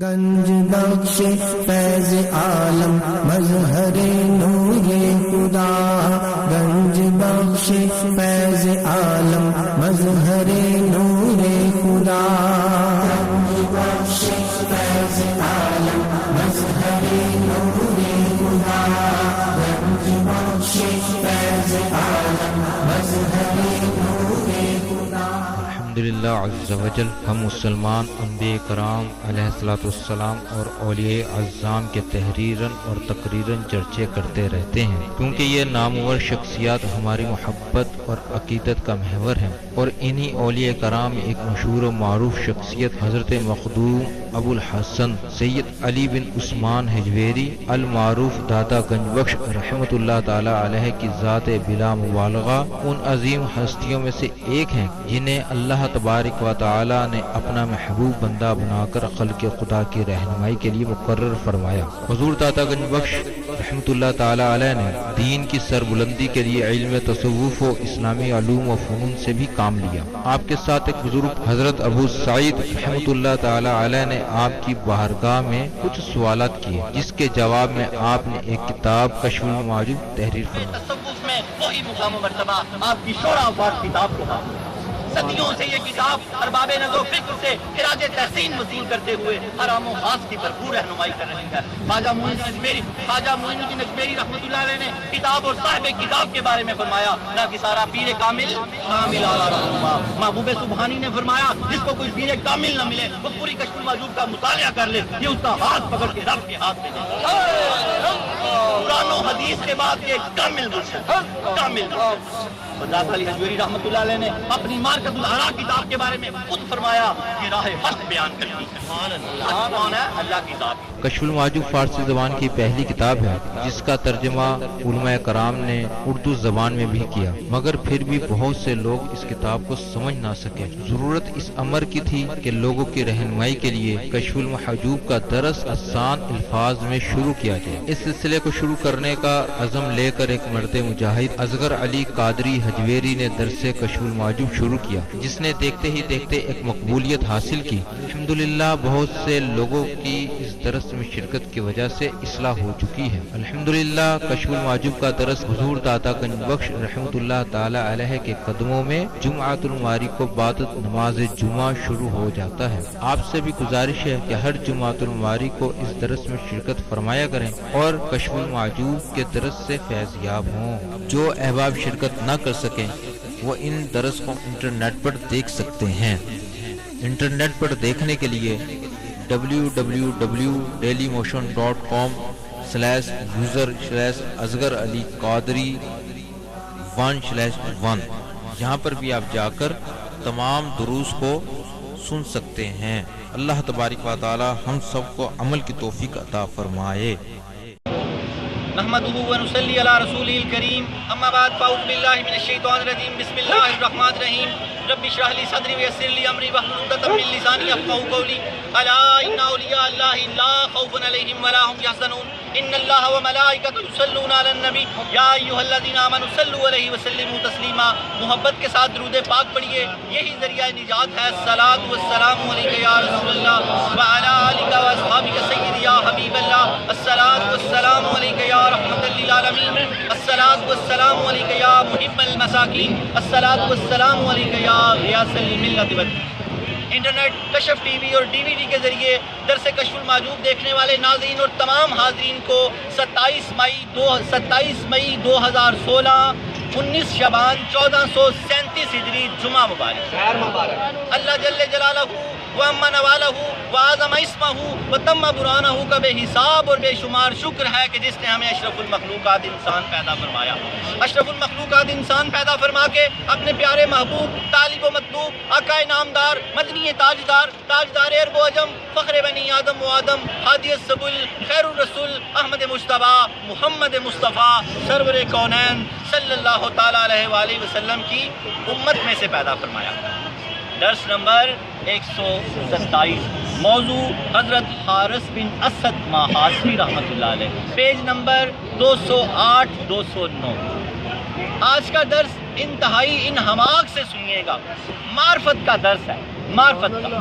گنج بخش فیض عالم مظہر نور خدا، گنج بخش فیض عالم مظہر نور خدا، گنج بخش فیض عالم مظہر نور خدا، گنج بخش فیض عالم مظہر نور خدا۔ الحمدللہ عز وجل، ہم مسلمان انبیاء کرام علیہ الصلوۃ والسلام اور اولیاء اعظام کے تحریراً اور تقریراً چرچے کرتے رہتے ہیں، کیونکہ یہ نامور شخصیات ہماری محبت اور عقیدت کا محور ہیں، اور انہی اولیاء کرام ایک مشہور و معروف شخصیت حضرت مخدوم ابو الحسن سید علی بن عثمان حجویری المعروف داتا گنج بخش رحمۃ اللہ تعالی علیہ کی ذات بلا مبالغہ ان عظیم ہستیوں میں سے ایک ہیں جنہیں اللہ تبارک و تعالی نے اپنا محبوب بندہ بنا کر خلق خدا کی رہنمائی کے لیے مقرر فرمایا۔ حضور داتا گنج بخش رحمۃ اللہ تعالی علیہ نے دین کی سربلندی کے لیے علم تصوف و اسلامی علوم و فنون سے بھی کام لیا۔ آپ کے ساتھ ایک بزرگ حضرت ابو سعید رحمۃ اللہ تعالی علیہ نے آپ کی بارگاہ میں کچھ سوالات کیے، جس کے جواب میں آپ نے ایک کتاب کشف المعجوب تحریر فرمائی۔ تصوف میں وہی مقام و مرتبہ آپ کی شورا آفاق کتاب کو حاصل ہے۔ صدیوں سے یہ کتاب ارباب نظر و فکر سے خراج تحسین وصول کرتے ہوئے حرام و خاص کی بھرپور رہنمائی کر رہی ہے۔ خواجہ معین الدین اجمیری رحمۃ اللہ علیہ نے کتاب اور صاحب کتاب کے بارے میں فرمایا، نہ کہ سارا پیر کامل اعلیٰ رہنما۔ محبوب سبحانی نے فرمایا، جس کو کوئی پیر کامل نہ ملے وہ پوری کشف المعجوب کا مطالعہ کر لے، یہ اس کا ہاتھ پکڑ کے رب کے ہاتھ میں دے۔ قرآن و حدیث کے بعد یہ کامل مرشد، کامل مرشد۔ داتا علی حجویری رحمۃ اللہ علیہ نے اپنی مارکت الآراء کتاب کے بارے میں خود فرمایا کہ راہ حق بیان کرتی ہے۔ کون ہے؟ اللہ کی ذات۔ کشف المعجوب فارسی زبان کی پہلی کتاب ہے جس کا ترجمہ علماء کرام نے اردو زبان میں بھی کیا، مگر پھر بھی بہت سے لوگ اس کتاب کو سمجھ نہ سکے۔ ضرورت اس امر کی تھی کہ لوگوں کی رہنمائی کے لیے کشف المحجوب کا درس آسان الفاظ میں شروع کیا جائے۔ اس سلسلے کو شروع کرنے کا عزم لے کر ایک مرد مجاہد اصغر علی قادری حجویری نے درس کشف المعجوب شروع کیا، جس نے دیکھتے ہی دیکھتے ایک مقبولیت حاصل کی۔ الحمدللہ بہت سے لوگوں کی اس درس میں شرکت کی وجہ سے اصلاح ہو چکی ہے۔ الحمدللہ کشف المعجوب کا درس حضور داتا گنج بخش رحمۃ اللہ تعالی علیہ کے قدموں میں جمعۃ المواری کو بعد نماز جمعہ شروع ہو جاتا ہے۔ آپ سے بھی گزارش ہے کہ ہر جمعۃ المواری کو اس درس میں شرکت فرمایا کریں اور کشف المعجوب کے درس سے فیض یاب ہوں۔ جو احباب شرکت نہ کر سکیں وہ ان درس کو انٹرنیٹ پر دیکھ سکتے ہیں۔ انٹرنیٹ پر دیکھنے کے لیے www.dailymotion.com/user/اصغر علی قادری 1/1 یہاں پر بھی آپ جا کر تمام دروس کو سن سکتے ہیں۔ اللہ تبارک و تعالی ہم سب کو عمل کی توفیق عطا فرمائے۔ نحمده ونصلي على رسوله الكريم، اما بعد فاعوذ بالله من الشيطان الرجيم، بسم الله الرحمن الرحيم، رب اشرح لي صدري ويسر لي امري واحلل عقدة من لساني يفقهوا قولي، الا ان اولياء الله لا خوف عليهم ولا هم يحزنون، ان الله وملائكته يصلون على النبي يا ايها الذين امنوا صلوا عليه وسلموا تسليما۔ محبت کے ساتھ درود پاک پڑھیے، یہی ذریعہ نجات ہے۔ الصلاۃ والسلام علیک یا رسول اللہ وعلی آلک واصحابک سیدی یا حبیب اللہ، الصلاۃ والسلام علیک یا رحمۃ للعالمین، الصلاۃ والسلام علیک یا محب المساکین، الصلاۃ والسلام علیک یا غیاث الملت والدین۔ انٹرنیٹ، کشف ٹی وی اور ڈی وی ڈی کے ذریعے درس کشف المعجوب دیکھنے والے ناظرین اور تمام حاضرین کو 27 مئی 2016 19 شعبان 1437 ہجری جمعہ مبارک۔ اللہ جل جلالہ وَأَمَّ نَوَالَهُ وَعَظَمَ اسْمَهُ وَتَمَّ بُرْهَانَهُ کا بے حساب اور بے شمار شکر ہے کہ جس نے ہمیں اشرف المخلوقات انسان پیدا فرمایا۔ اشرف المخلوقات انسان پیدا فرما کے اپنے پیارے محبوب، طالب و مطلوب، آقا نامدار، مدنی تاجدار، تاجدار عرب و عجم، فخر بنی آدم و آدم، ہادی السبل، خیر الرسول، احمد مجتبیٰ، محمد مصطفیٰ، سرور کونین صلی اللہ تعالیٰ علیہ وآلہ وسلم کی امت میں سے پیدا فرمایا۔ درس نمبر 127، موضوع حضرت حارث بن اسد ماحاصری رحمۃ اللہ علیہ، پیج نمبر 208-209۔ آج کا درس انتہائی انہماک سے سنیے گا، معرفت کا درس ہے، معرفت کا،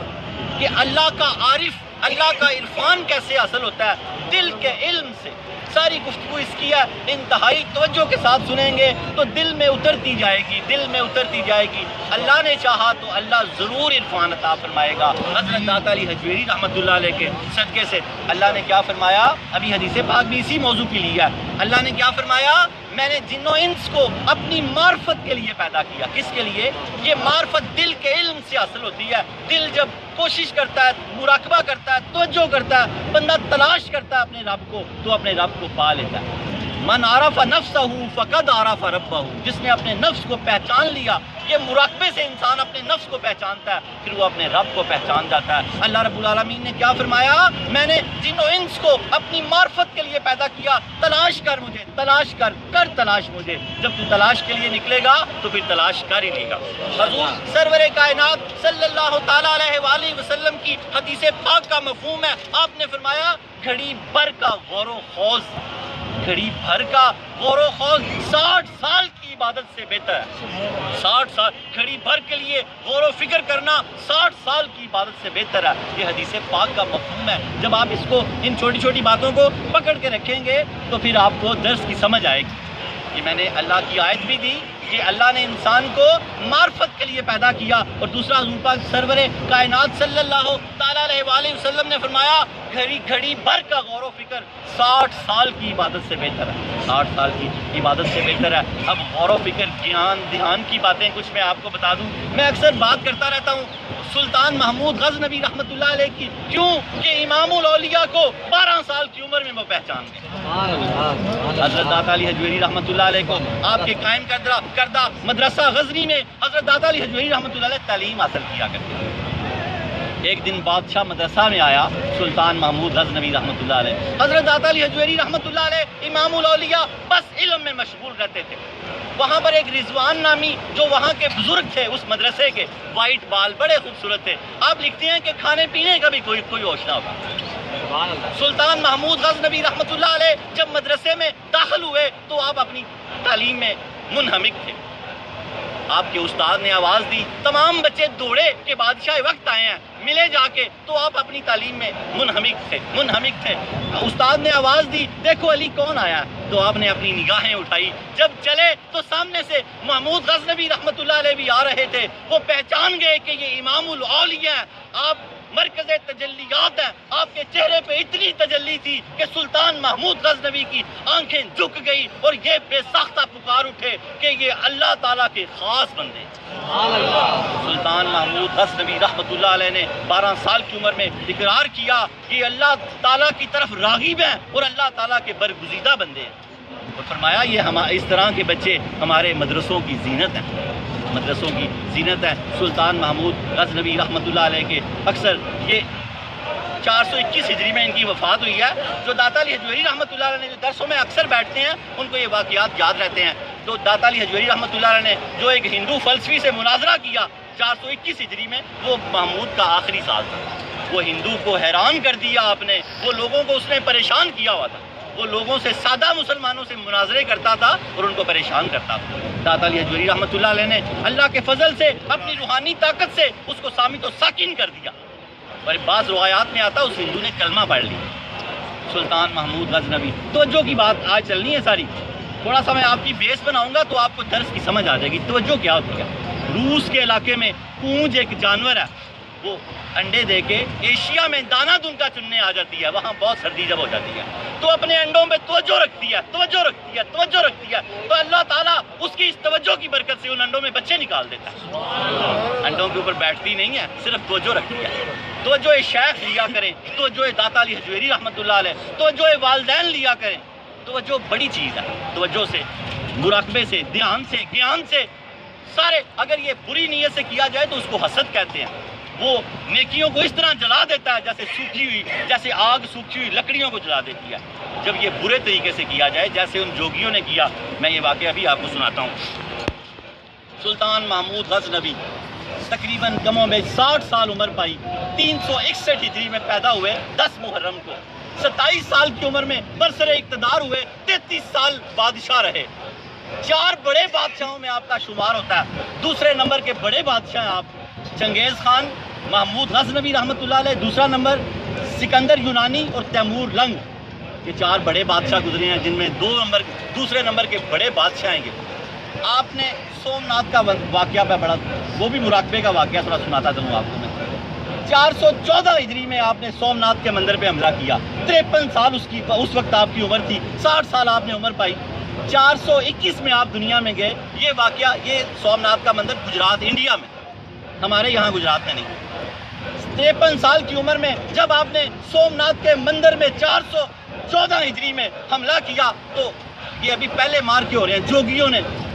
کہ اللہ کا عارف اللہ کا عرفان کیسے حاصل ہوتا ہے؟ دل کے علم سے۔ ساری گفتگو اس کی ہے، انتہائی توجہ کے ساتھ سنیں گے تو دل میں اترتی جائے گی، دل میں اترتی جائے گی۔ اللہ نے چاہا تو اللہ ضرور عرفان عطا فرمائے گا۔ حضرت داتا علی حجویری رحمۃ اللہ علیہ کے صدقے سے اللہ نے کیا فرمایا؟ ابھی حدیث پاک بھی اسی موضوع کی لی ہے۔ اللہ نے کیا فرمایا؟ میں نے جن و انس کو اپنی معرفت کے لیے پیدا کیا۔ کس کے لیے؟ یہ معرفت دل کے علم سے حاصل ہوتی ہے۔ دل جب کوشش کرتا ہے، مراقبہ کرتا ہے، توجہ کرتا ہے، بندہ تلاش کرتا ہے اپنے رب کو، تو اپنے رب کو پا لیتا ہے۔ من عرف نفسہ فقد عرف ربہ، جس نے اپنے نفس کو پہچان لیا، یہ مراقبے سے انسان اپنے نفس کو پہچانتا ہے، پھر وہ اپنے رب کو پہچان جاتا ہے۔ اللہ رب العالمین نے کیا فرمایا؟ میں نے جن و انس کو اپنی معرفت کے لیے پیدا کیا، تلاش کر مجھے، تلاش کر تلاش مجھے۔ جب تو تلاش کے لیے نکلے گا تو پھر تلاش کر ہی لے گا۔ حضور سرور کائنات صلی اللہ تعالیٰ علیہ وآلہ وسلم کی حدیث پاک کا مفہوم ہے، آپ نے فرمایا گھڑی بھر کا غور و خوض، گھڑی بھر کا غور و خوض 60 سال کی عبادت سے بہتر ہے۔ 60 سال گھڑی بھر کے لیے غور و فکر کرنا 60 سال کی عبادت سے بہتر ہے۔ یہ حدیث پاک کا مفہوم ہے۔ جب آپ اس کو، ان چھوٹی چھوٹی باتوں کو پکڑ کے رکھیں گے تو پھر آپ کو درس کی سمجھ آئے گی۔ یہ میں نے اللہ کی آیت بھی دی کہ اللہ نے انسان کو معرفت کے لیے پیدا کیا، اور دوسرا حضور پاک سرور کائنات صلی اللہ تعالیٰ علیہ وآلہ وسلم نے فرمایا گھڑی بھر کا غور و فکر 60 سال کی عبادت سے بہتر ہے۔ 60 سال کی عبادت سے بہتر ہے۔ اب غور و فکر، گیان، دھیان کی باتیں کچھ میں آپ کو بتا دوں۔ میں اکثر بات کرتا رہتا ہوں سلطان محمود غزنوی رحمۃ اللہ علیہ کی، کیوں کہ امام الاولیاء کو 12 سال کی عمر میں وہ پہچان گئے۔ حضرت داتا علی حجویری رحمۃ اللہ علیہ کو آپ کے قائم کردہ مدرسہ غزنی میں حضرت داتا علی حجویری رحمۃ اللہ علیہ تعلیم حاصل کیا کرتے ہیں۔ ایک دن بادشاہ مدرسہ میں آیا، سلطان محمود غزنوی رحمۃ اللہ علیہ، حضرت داتا علی حجویری رحمۃ اللہ علیہ امام الاولیاء بس علم میں مشغول رہتے تھے۔ وہاں پر ایک رضوان نامی جو وہاں کے بزرگ تھے اس مدرسے کے، وائٹ بال، بڑے خوبصورت تھے۔ آپ لکھتے ہیں کہ کھانے پینے کا بھی کوئی ہوش نہ ہوگا۔ سلطان محمود غزنوی رحمۃ اللہ علیہ جب مدرسے میں داخل ہوئے تو آپ اپنی تعلیم میں منہمک تھے۔ آپ کے استاد نے آواز دی، تمام بچے دوڑے کہ بادشاہ وقت آئے ہیں، ملے جا کے، تو آپ اپنی تعلیم میں منہمک تھے۔ استاد نے آواز دی، دیکھو علی کون آیا، تو آپ نے اپنی نگاہیں اٹھائی۔ جب چلے تو سامنے سے محمود غزنوی رحمۃ اللہ علیہ بھی آ رہے تھے۔ وہ پہچان گئے کہ یہ امام الاولیاء ہیں، آپ مرکز تجلیات ہیں۔ آپ کے چہرے پہ اتنی تجلی تھی کہ سلطان محمود غزنوی کی آنکھیں جھک گئی اور یہ بے ساختہ پکار اٹھے کہ یہ اللہ تعالیٰ کے خاص بندے۔ سلطان محمود غزنوی رحمۃ اللہ علیہ نے 12 سال کی عمر میں اقرار کیا کہ اللہ تعالیٰ کی طرف راغب ہیں اور اللہ تعالیٰ کے برگزیدہ بندے ہیں۔ تو فرمایا یہ اس طرح کے بچے ہمارے مدرسوں کی زینت ہیں، مدرسوں کی زینت ہے۔ سلطان محمود غزنوی رحمۃ اللہ علیہ کے اکثر یہ 421 ہجری میں ان کی وفات ہوئی ہے۔ جو داتا علی حجویری رحمۃ اللہ علیہ نے جو درسوں میں اکثر بیٹھتے ہیں ان کو یہ واقعات یاد رہتے ہیں۔ تو داتا علی حجویری رحمۃ اللہ علیہ نے جو ایک ہندو فلسفی سے مناظرہ کیا 421 ہجری میں، وہ محمود کا آخری سال تھا۔ وہ ہندو کو حیران کر دیا آپ نے، وہ لوگوں کو اس نے پریشان کیا ہوا تھا۔ وہ لوگوں سے، سادہ مسلمانوں سے مناظرے کرتا تھا اور ان کو پریشان کرتا تھا۔ داتا علی حجویری رحمۃ اللہ علیہ نے اللہ کے فضل سے اپنی روحانی طاقت سے اس کو سامت و ساکن کر دیا۔ اور بعض روایات میں آتا اس ہندو نے کلمہ پڑھ لیا۔ سلطان محمود غزنوی، توجہ کی بات آج چلنی ہے ساری، تھوڑا سا میں آپ کی بیس بناؤں گا تو آپ کو درس کی سمجھ آ جائے گی۔ توجہ کیا ہوتی ہے؟ روس کے علاقے میں پونج ایک جانور ہے، وہ انڈے دے کے ایشیا میں دانہ دن کا چننے آ جاتی ہے۔ وہاں بہت سردی جب ہو جاتی ہے تو اپنے انڈوں پہ توجہ رکھتی ہے تو اللہ تعالیٰ اس کی اس توجہ کی برکت سے ان انڈوں میں بچے نکال دیتا ہے۔ انڈوں کے اوپر بیٹھتی نہیں ہے، صرف توجہ رکھتی ہے۔ توجہ شیخ لیا کریں، توجہ داتا علی حجویری رحمۃ اللہ علیہ، توجہ والدین لیا کریں۔ توجہ بڑی چیز ہے۔ توجہ سے، مراقبے سے، دھیان سے، گیان سے، سارے، اگر یہ بری نیت سے کیا جائے تو اس کو حسد کہتے ہیں۔ وہ نیکیوں کو اس طرح جلا دیتا ہے جیسے آگ سوکھی ہوئی لکڑیوں کو جلا دیتی ہے۔ جب یہ برے طریقے سے کیا جائے جیسے ان جوگیوں نے کیا، میں یہ واقعہ بھی آپ کو سناتا ہوں۔ سلطان محمود غزنوی تقریباً کموں میں 60 سال عمر پائی، 361 ہجری میں پیدا ہوئے 10 محرم کو۔ 27 سال کی عمر میں برسر اقتدار ہوئے، 33 سال بادشاہ رہے۔ 4 بڑے بادشاہوں میں آپ کا شمار ہوتا ہے۔ دوسرے نمبر کے بڑے بادشاہ ہیں آپ، چنگیز خان، محمود غزنوی رحمۃ اللہ علیہ دوسرا نمبر، سکندر یونانی اور تیمور لنگ، یہ 4 بڑے بادشاہ گزرے ہیں، جن میں دوسرے نمبر کے بڑے بادشاہ ہیں یہ۔ آپ نے سومناتھ کا واقعہ پہ بڑا، وہ بھی مراقبے کا واقعہ تھوڑا سناتا چلوں آپ کو میں۔ 414 ہجری میں آپ نے سومناتھ کے مندر پہ حملہ کیا، 53 سال اس وقت آپ کی عمر تھی، 60 سال آپ نے عمر پائی، 421 میں آپ دنیا میں گئے۔ یہ واقعہ، یہ سومناتھ کا مندر گجرات، انڈیا میں، ہمارے یہاں گجرات میں نہیں۔ 53 سال کی عمر میں جب آپ نے سومناتھ کے مندر میں 414 ہجری میں حملہ کیا، تو یہ ابھی پہلے مار کے ہو رہے ہیں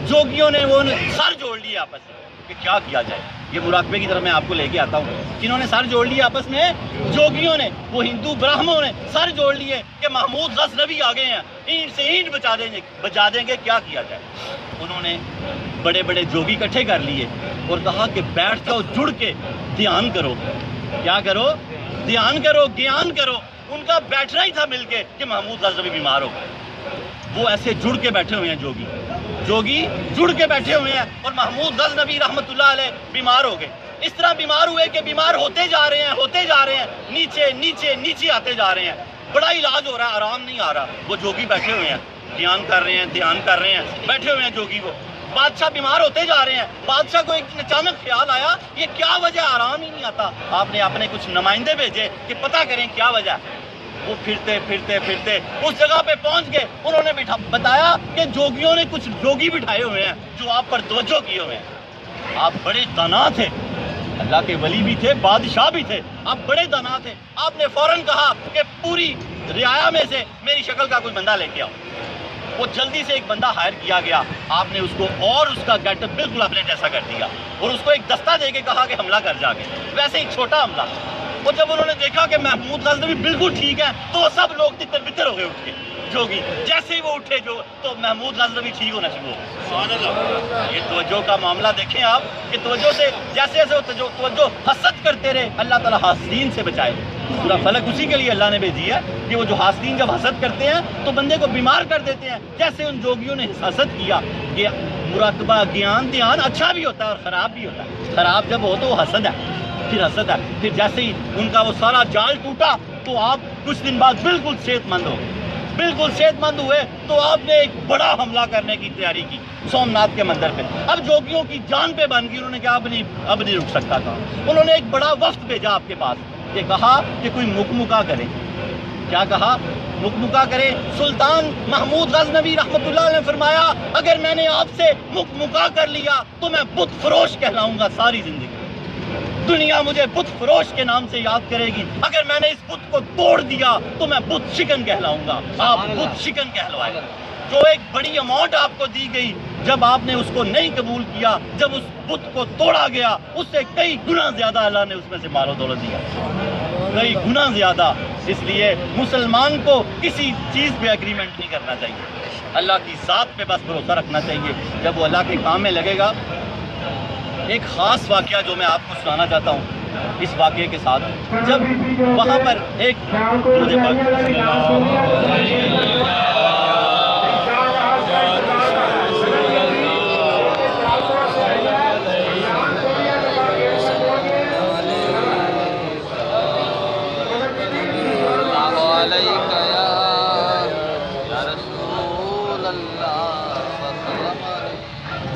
جوگیوں نے وہ سر جوڑ لیے آپس میں کہ کیا کیا جائے۔ یہ مراقبے کی طرف میں آپ کو لے کے آتا ہوں، کنہوں نے سر جوڑ لیے آپس میں؟ جوگیوں نے، وہ ہندو براہموں نے سر جوڑ لیے کہ محمود غزنوی آ گئے ہیں، اینٹ سے اینٹ بچا دیں گے، کیا کیا جائے۔ انہوں نے بڑے بڑے جوگی اکٹھے کر لیے اور کہا کہ بیٹھ جاؤ، جڑ کے دھیان کرو۔ کیا کرو؟ دھیان کرو، گیان کرو۔ ان کا بیٹھنا ہی تھا مل کے کہ محمود غزنوی بیمار ہو گئے۔ وہ ایسے جڑ کے بیٹھے ہوئے ہیں، جوگی جڑ کے بیٹھے ہوئے ہیں، اور محمود غزنوی رحمۃ اللہ علیہ بیمار ہو گئے۔ اس طرح بیمار ہوئے کہ بیمار ہوتے جا رہے ہیں، نیچے آتے جا رہے ہیں، بڑا علاج ہو رہا ہے، آرام نہیں آ رہا۔ وہ جوگی بیٹھے ہوئے ہیں، دھیان کر رہے ہیں، بیٹھے ہوئے ہیں جوگی وہ۔ بادشاہ بیمار ہوتے جا رہے ہیں، بادشاہ کو ایک اچانک خیال آیا، یہ کیا وجہ، آرام ہی نہیں آتا۔ آپ نے اپنے کچھ نمائندے بھیجے کہ پتہ کریں کیا وجہ ہے۔ وہ پھرتے اس جگہ پہ پہنچ گئے۔ انہوں نے بتایا کہ جوگیوں نے کچھ جوگی بٹھائے ہوئے ہیں جو آپ پر توجہ کیے ہوئے ہیں۔ آپ بڑے دانا تھے، اللہ کے ولی بھی تھے، بادشاہ بھی تھے، آپ بڑے دانا تھے۔ آپ نے فوراً کہا کہ پوری رعایا میں سے میری شکل کا کوئی بندہ لے کے آؤ۔ وہ جلدی سے ایک بندہ ہائر کیا گیا، آپ نے اس کو اور اس کا گیٹ اپ بالکل اپنے جیسا کر دیا، اور اس کو ایک دستہ دے کے کہا کہ حملہ کر جا کے، ویسے ایک چھوٹا حملہ۔ اور جب انہوں نے دیکھا کہ محمود غزنوی بالکل ٹھیک ہے، تو سب لوگ تتر بتر ہو گئے اٹھ کے جوگی۔ جیسے ہی وہ اٹھے تو محمود غزنوی ٹھیک ہونا شروع ہو۔ یہ توجہ کا معاملہ دیکھیں آپ کہ توجہ سے جیسے توجہ حسد کرتے رہے، اللہ تعالیٰ حاسدین سے بچائے۔ پورا فلک اسی کے لیے اللہ نے بھیجی ہے کہ وہ جو حاسدین جب حسد کرتے ہیں تو بندے کو بیمار کر دیتے ہیں۔ جیسے ان جوگیوں نے حسد کیا کہ مراقبہ، گیان، دھیان اچھا بھی ہوتا ہے اور خراب بھی ہوتا ہے۔ خراب جب ہو تو وہ حسد ہے، پھر جیسے ہی ان کا وہ سارا جال ٹوٹا تو آپ کچھ دن بعد بالکل صحت مند ہوئے تو آپ نے ایک بڑا حملہ کرنے کی تیاری کی سومناتھ کے مندر پہ۔ اب جوگیوں کی جان پہ بن گئی، انہوں نے کہا اب نہیں رک سکتا تھا۔ انہوں نے ایک بڑا وفد بھیجا آپ کے پاس، یہ کہا کہ کوئی مکمکا کرے۔ کیا کہا؟ مکمکا کرے۔ سلطان محمود غزنوی رحمۃ اللہ نے فرمایا اگر میں نے آپ سے مکمکا کر لیا تو میں بت فروش کہلاؤں گا ساری زندگی، دنیا مجھے بت فروش کے نام سے یاد کرے گی۔ اگر میں نے اس بت کو توڑ دیا تو میں بت شکن کہلاؤں گا، آپ بت شکن کہلوائے۔ جو ایک بڑی اماؤنٹ آپ کو دی گئی، جب آپ نے اس کو نہیں قبول کیا، جب اس بت کو توڑا گیا، اس سے کئی گنا زیادہ اللہ نے اس میں سے مال و دولت دیا، کئی گنا زیادہ۔ اس لیے مسلمان کو کسی چیز پہ ایگریمنٹ نہیں کرنا چاہیے، اللہ کی ذات پہ بس بھروسہ رکھنا چاہیے۔ جب وہ اللہ کے کام میں لگے گا۔ ایک خاص واقعہ جو میں آپ کو سنانا چاہتا ہوں اس واقعے کے ساتھ، جب وہاں پر ایک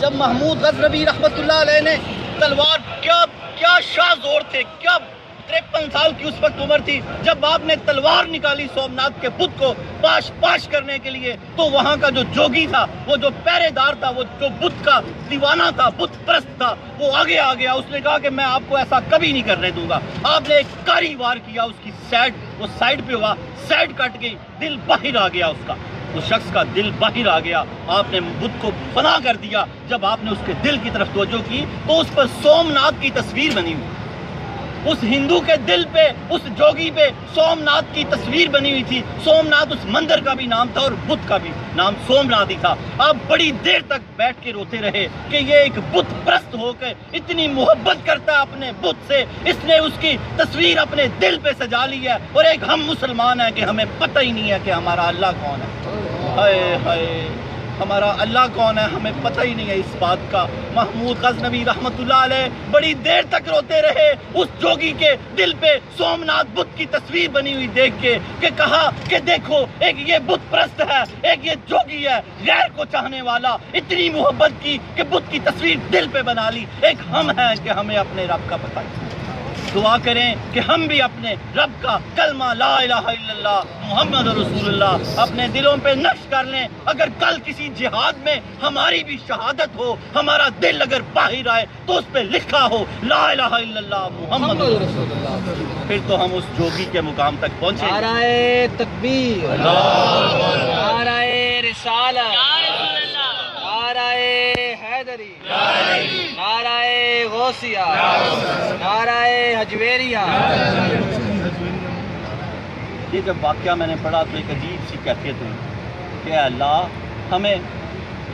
جب محمود غزنوی رحمۃ اللہ علیہ نے تلوار، کیا شاہ زور تھے، کیا 53 سال کی اس وقت عمر تھی، جب آپ نے تلوار نکالی سومناتھ کے بت کو پاش کرنے کے لیے، تو وہاں کا جو جوگی تھا، وہ جو پہرے دار تھا، وہ جو بت کا دیوانہ تھا، بت پرست تھا، وہ آگے آ گیا۔ اس نے کہا کہ میں آپ کو ایسا کبھی نہیں کرنے دوں گا۔ آپ نے ایک کاری وار کیا، اس کی سائڈ پہ ہوا، سائڈ کٹ گئی، دل باہر آ گیا اس شخص کا دل باہر آ گیا۔ آپ نے بت کو فنا کر دیا۔ جب آپ نے اس کے دل کی طرف توجہ کی تو اس پر سومناتھ کی تصویر بنی ہوئی، اس ہندو کے دل پہ، اس جوگی پہ سومناتھ کی تصویر بنی ہوئی تھی۔ سومناتھ اس مندر کا بھی نام تھا اور بت کا بھی نام سومناتھ ہی تھا۔ آپ بڑی دیر تک بیٹھ کے روتے رہے کہ یہ ایک بت پرست ہو کے اتنی محبت کرتا ہے اپنے بت سے، اس نے اس کی تصویر اپنے دل پہ سجا لی ہے، اور ایک ہم مسلمان ہیں کہ ہمیں پتہ ہی نہیں ہے کہ ہمارا اللہ کون ہے۔ ہائے ہائے ہمارا اللہ کون ہے ہمیں پتہ ہی نہیں ہے اس بات کا۔ محمود غزنوی رحمت اللہ علیہ بڑی دیر تک روتے رہے اس جوگی کے دل پہ سومناتھ بدھ کی تصویر بنی ہوئی دیکھ کے، کہ کہا کہ دیکھو ایک یہ بت پرست ہے، ایک یہ جوگی ہے غیر کو چاہنے والا، اتنی محبت کی کہ بدھ کی تصویر دل پہ بنا لی۔ ایک ہم ہیں کہ ہمیں اپنے رب کا پتہ ہے۔ دعا کریں کہ ہم بھی اپنے رب کا کلمہ لا الہ الا اللہ محمد رسول اللہ اپنے دلوں پہ نقش کر لیں۔ اگر کل کسی جہاد میں ہماری بھی شہادت ہو، ہمارا دل اگر باہر آئے تو اس پہ لکھا ہو لا الہ الا اللہ محمد رسول اللہ، پھر تو ہم اس جوگی کے مقام تک پہنچیں۔ نعرہ تکبیر، نعرہ رسالت، نعرہ حیدری، نعرہ غوثیہ، نعرہ حجویریہ۔ یہ جب واقعہ میں نے پڑھا تو ایک عجیب سی کیفیت ہوئی کہ اے اللہ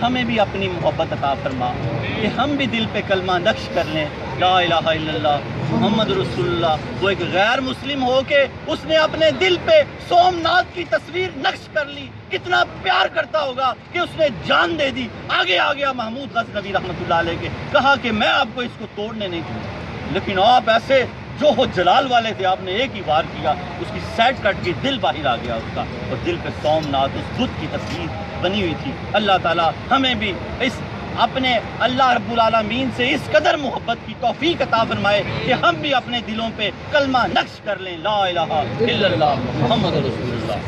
ہمیں بھی اپنی محبت عطا فرما کہ ہم بھی دل پہ کلمہ نقش کر لیں لا الہ الا اللہ محمد رسول اللہ۔ وہ ایک غیر مسلم ہو کے اس نے اپنے دل پہ سومناتھ کی تصویر نقش کر لی، کتنا پیار کرتا ہوگا کہ اس نے جان دے دی۔ آگے آ گیا محمود غزنوی رحمۃ اللہ علیہ کے، کہا کہ میں آپ کو اس کو توڑنے نہیں دوں، لیکن آپ ایسے جو ہو جلال والے تھے، آپ نے ایک ہی وار کیا، اس کی سیٹ کٹ کے دل باہر آ گیا اس کا، اور دل پہ سومناتھ اس بدھ کی تصویر بنی ہوئی تھی۔ اللہ تعالیٰ ہمیں بھی اس اپنے اللہ رب العالمین سے اس قدر محبت کی توفیق عطا فرمائے کہ ہم بھی اپنے دلوں پہ کلمہ نقش کر لیں لا الہ الا اللہ محمد رسول اللہ۔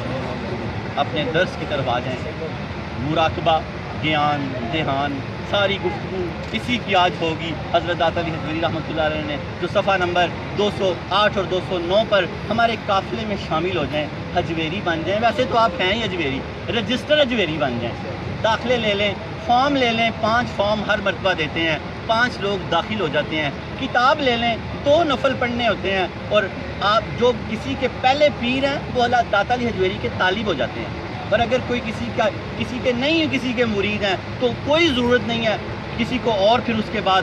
اپنے درس کی طرف آ جائیں۔ مراقبہ، گیان، دھیان، ساری گفتگو اسی کی آج ہوگی۔ حضرت داتا علی حجویری رحمۃ اللہ علیہ نے جو صفحہ نمبر 208 اور 209 پر ہمارے قافلے میں شامل ہو جائیں، حجویری بن جائیں۔ ویسے تو آپ ہیں ہی حجویری، رجسٹر حجویری بن جائیں، داخلے لے لیں، فارم لے لیں، 5 فارم ہر مرتبہ دیتے ہیں، 5 لوگ داخل ہو جاتے ہیں۔ کتاب لے لیں، 2 نفل پڑھنے ہوتے ہیں، اور آپ جو کسی کے پہلے پیر ہیں وہ اللہ داتا علی حجویری کے طالب ہو جاتے ہیں، اور اگر کوئی کسی کے نہیں کسی کے مرید ہیں تو کوئی ضرورت نہیں ہے کسی کو اور پھر اس کے بعد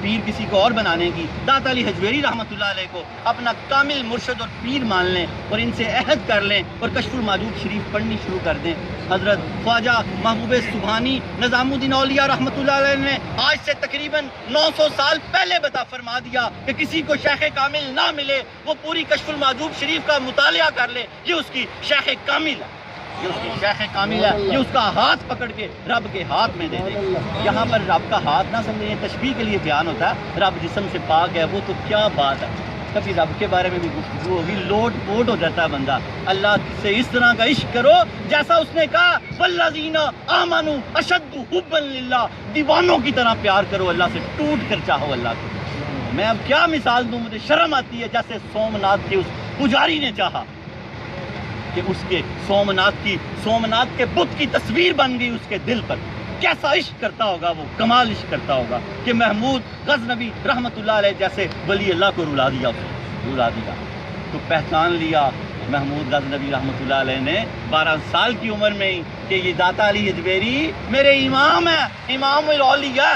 پیر کسی کو اور بنانے کی۔ داتا علی حجویری رحمۃ اللہ علیہ کو اپنا کامل مرشد اور پیر مان لیں اور ان سے عہد کر لیں اور کشف الماجوب شریف پڑھنی شروع کر دیں۔ حضرت خواجہ محبوب سبحانی نظام الدین اولیاء رحمۃ اللہ علیہ نے آج سے تقریباً 900 سال پہلے بتا فرما دیا کہ کسی کو شیخ کامل نہ ملے وہ پوری کشف الماجوب شریف کا مطالعہ کر لے، یہ اس کی شیخ کامل ہے، یہ اس کی شیخ کامل ہے، یہ اس کا ہاتھ پکڑ کے رب کے ہاتھ میں دے دے۔ یہاں پر رب کا ہاتھ نہ سمجھیں، تشبیہ کے لیے بیان ہوتا ہے، رب جسم سے پاک ہے، وہ تو کیا بات ہے، کبھی رب کے بارے میں بھی گفتگو ہوگی، لوٹ پوٹ ہو جاتا ہے بندہ۔ اللہ سے اس طرح کا عشق کرو جیسا اس نے کہا والذین آمنوا اشد حبا للہ، دیوانوں کی طرح پیار کرو اللہ سے، ٹوٹ کر چاہو اللہ کو۔ میں اب کیا مثال دوں، مجھے شرم آتی ہے، جیسے سومناتھ کے اس پجاری نے چاہا کہ اس کے سومناتھ کے بت کی تصویر بن گئی اس کے دل پر، کیسا عشق کرتا ہوگا وہ، کمال عشق کرتا ہوگا کہ محمود غزنوی رحمۃ اللہ علیہ جیسے ولی اللہ کو رلا دیا، تو پہچان لیا محمود غزنوی رحمۃ اللہ علیہ نے 12 سال کی عمر میں ہی کہ یہ داتا علی حجویری میرے امام ہیں، امام الاولیاء،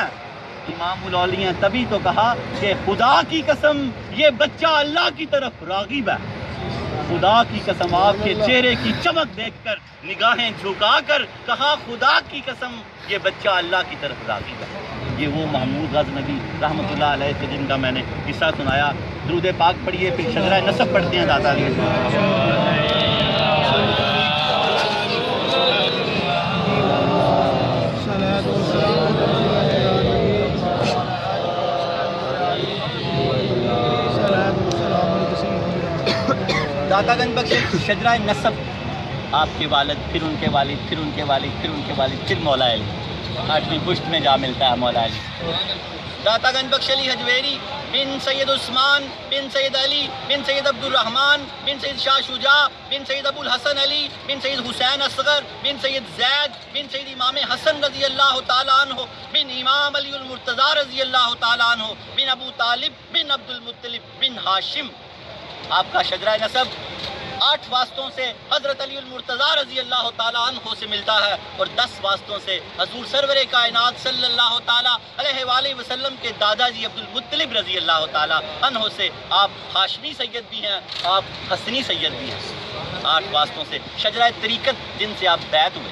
امام الاولیاء۔ تبھی تو کہا کہ خدا کی قسم یہ بچہ اللہ کی طرف راغب ہے، خدا کی قسم آپ کے چہرے کی چمک دیکھ کر نگاہیں جھکا کر کہا خدا کی قسم یہ بچہ اللہ کی طرف راغب ہے۔ یہ وہ محمود غزنوی رحمۃ اللہ علیہ تھے جن کا میں نے قصہ سنایا۔ درود پاک پڑھیے، پھر شجرہ نسب پڑھتے ہیں داتا علی داتا گنج بخش شجرہ نسب، آپ کے والد، پھر ان کے والد، پھر ان کے والد، پھر ان کے والد، پھر مولا علی، 8ویں پشت میں جا ملتا ہے مولا علی۔ داتا گنج بخش علی حجویری بن سید عثمان بن سید علی بن سید عبد الرحمن بن سید شاہ شجاع بن سید ابو الحسن علی بن سید حسین اصغر بن سید زید بن سید امام حسن رضی اللہ تعالیٰ عنہ بن امام علی المرتضیٰ رضی اللہ تعالیٰ عنہ بن ابو طالب بن عبد المطلب بن ہاشم۔ آپ کا شجرہ نسب 8 واسطوں سے حضرت علی المرتضیٰ رضی اللہ تعالیٰ عنہ سے ملتا ہے، اور 10 واسطوں سے حضور سرور کائنات صلی اللہ تعالیٰ علیہ وآلہ وسلم کے دادا جی عبد المطلب رضی اللہ تعالیٰ عنہ سے آپ ہاشمی سید بھی ہیں، آپ حسنی سید بھی ہیں۔ 8 واسطوں سے شجرہ طریقت جن سے آپ بیعت ہوئے،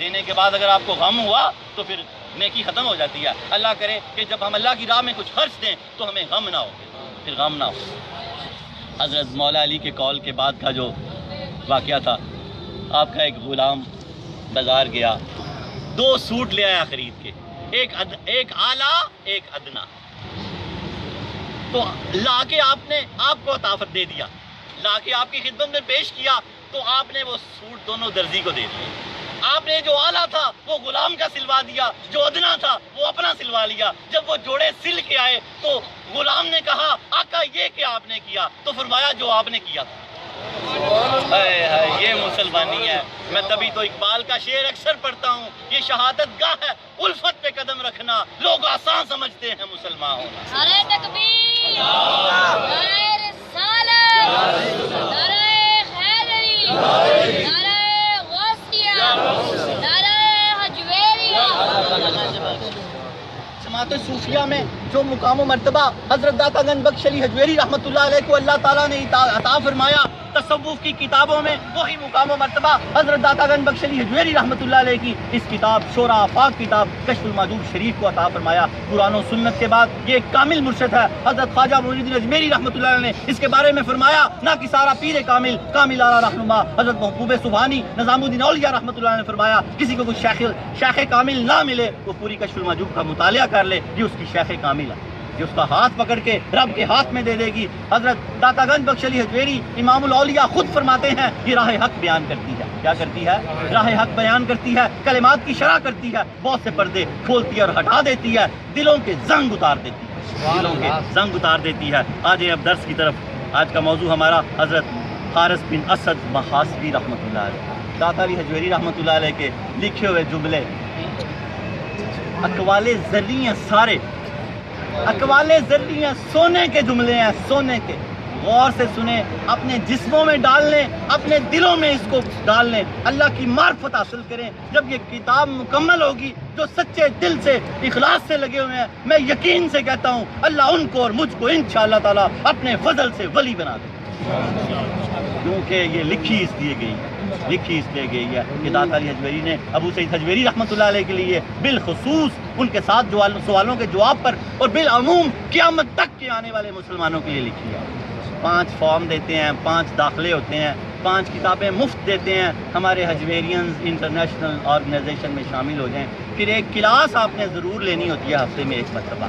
دینے کے بعد اگر آپ کو غم ہوا تو پھر نیکی ختم ہو جاتی ہے. اللہ کرے کہ جب ہم اللہ کی راہ میں کچھ خرچ دیں تو ہمیں غم نہ ہو، پھر غم نہ ہو. حضرت مولا علی کے قول کے بعد کا جو واقعہ تھا، آپ کا ایک غلام بازار گیا، 2 سوٹ لے آیا خرید کے، ایک اعلیٰ ایک ادنا. تو لا کے آپ کو عطافت دے دیا، لا کے آپ کی خدمت میں پیش کیا، تو آپ نے وہ سوٹ دونوں درزی کو دے دیے. آپ نے جو اعلیٰ تھا وہ غلام کا سلوا دیا، جو ادنا تھا وہ اپنا سلوا لیا. جب وہ جوڑے سل کے آئے تو غلام نے کہا آقا یہ کیا آپ نے کیا؟ تو فرمایا جو آپ نے کیا تھا. یہ مسلمانی ہے. میں تبھی تو اقبال کا شعر اکثر پڑھتا ہوں، یہ شہادت گاہ ہے الفت پہ قدم رکھنا، لوگ آسان سمجھتے ہیں مسلمان ہونا. نعرہ تکبیر، نعرہ رسالت، نعرہ حیدری، نعرہ غوثیہ، نعرہ حجویریہ. جماعت صوفیہ میں جو مقام و مرتبہ حضرت داتا گنج بخش علی حجویری رحمۃ اللہ علیہ کو اللہ تعالیٰ نے عطا فرمایا، تصوف کی کتابوں میں وہی مقام و مرتبہ حضرت داتا گنج بخش علی حجویری رحمۃ اللہ علیہ کی اس کتاب شورا آفاق کتاب کشف المحجوب شریف کو عطا فرمایا. قرآن و سنت کے بعد یہ ایک کامل مرشد ہے. حضرت خواجہ معین الدین اجمیری رحمۃ اللہ علیہ نے اس کے بارے میں فرمایا نہ کہ سارا پیر کامل کامل آرا رہنما. حضرت محبوب سبحانی نظام الدین اولیاء رحمۃ اللہ نے فرمایا کسی کو کوئی شیخ کامل نہ ملے وہ پوری کشف المحجوب کا مطالعہ کر لے، یہ اس کی شیخ کامل ہے، یہ اس کا ہاتھ پکڑ کے رب کے ہاتھ میں دے دے گی. حضرت داتا گنج بخش علی حجویری امام الاولیاء خود فرماتے ہیں یہ راہ حق بیان کرتی ہے. کیا کرتی ہے؟ راہ حق بیان کرتی ہے، کلمات کی شرح کرتی ہے، بہت سے پردے کھولتی ہے اور ہٹا دیتی ہے، دلوں کے زنگ اتار دیتی ہے، دلوں کے زنگ اتار دیتی ہے. آج اب درس کی طرف. آج کا موضوع ہمارا حضرت حارث بن اسد محاسبی رحمۃ اللہ علیہ، داتا علی حجویری رحمۃ اللہ علیہ کے لکھے ہوئے جملے، اقوال ذری ہیں، سارے اقوال ذری ہیں، سونے کے جملے ہیں، سونے کے. غور سے سنیں، اپنے جسموں میں ڈال لیں، اپنے دلوں میں اس کو ڈال لیں، اللہ کی معرفت حاصل کریں. جب یہ کتاب مکمل ہوگی، جو سچے دل سے اخلاص سے لگے ہوئے ہیں، میں یقین سے کہتا ہوں اللہ ان کو اور مجھ کو انشاءاللہ تعالیٰ اپنے فضل سے ولی بنا دے. کیونکہ یہ لکھی اس لیے گئی ہے کہ داتا علی حجویری نے ابو سعید حجویری رحمۃ اللہ علیہ کے لیے بالخصوص ان کے ساتھ سوالوں کے جواب پر اور بالعموم قیامت تک کے آنے والے مسلمانوں کے لیے لکھی ہے. 5 فارم دیتے ہیں، 5 داخلے ہوتے ہیں، 5 کتابیں مفت دیتے ہیں. ہمارے حجویرینز انٹرنیشنل آرگنائزیشن میں شامل ہو جائیں. پھر ایک کلاس آپ نے ضرور لینی ہوتی ہے ہفتے میں 1 مرتبہ.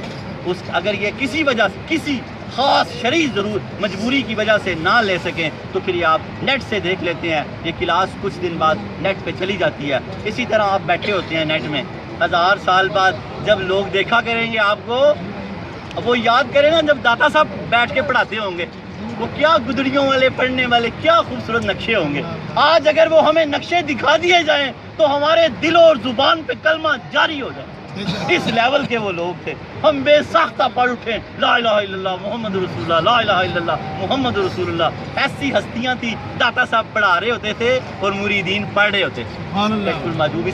اگر یہ کسی وجہ سے کسی خاص شرعی ضرور مجبوری کی وجہ سے نہ لے سکیں تو پھر یہ آپ نیٹ سے دیکھ لیتے ہیں. یہ کلاس کچھ دن بعد نیٹ پہ چلی جاتی ہے. اسی طرح آپ بیٹھے ہوتے ہیں نیٹ میں، 1000 سال بعد جب لوگ دیکھا کریں گے آپ کو، وہ یاد کریں نا جب داتا صاحب بیٹھ کے پڑھاتے ہوں گے، وہ کیا گدڑیوں والے پڑھنے والے کیا خوبصورت نقشے ہوں گے. آج اگر وہ ہمیں نقشے دکھا دیے جائیں تو ہمارے دل اور زبان پہ کلمہ جاری ہو جائے. اس لیول کے وہ لوگ تھے. ہم بے ساختہ پڑھ اٹھیں لا الہ الا اللہ محمد رسول اللہ، لا الہ الا اللہ محمد رسول اللہ. ایسی ہستیاں تھی، داتا صاحب پڑھا رہے ہوتے تھے اور مریدین پڑھ رہے ہوتے تھے. کشف المحجوب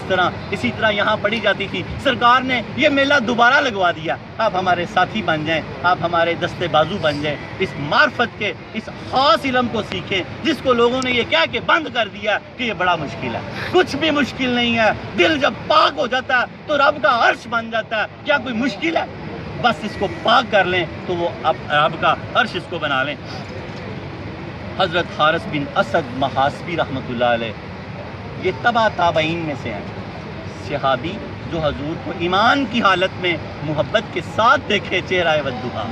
اسی طرح یہاں پڑھی جاتی تھی. سرکار نے یہ میلہ دوبارہ لگوا دیا. آپ ہمارے ساتھی بن جائیں، آپ ہمارے دستے بازو بن جائیں، اس معرفت کے اس خاص علم کو سیکھیں جس کو لوگوں نے یہ کہہ کے بند کر دیا کہ یہ بڑا مشکل ہے. کچھ بھی مشکل نہیں ہے. دل جب پاک ہو جاتا ہے تو رب کا عرش بن جاتا ہے. کیا کوئی مشکل ہے؟ بس اس کو پاک کر لیں تو وہ اب رب کا عرش اس کو بنا لیں. حضرت حارث بن اسد محاسبی رحمۃ اللہ علیہ یہ تبع تابعین میں سے ہیں. صحابی جو حضور کو ایمان کی حالت میں محبت کے ساتھ دیکھے چہرہ ودھا.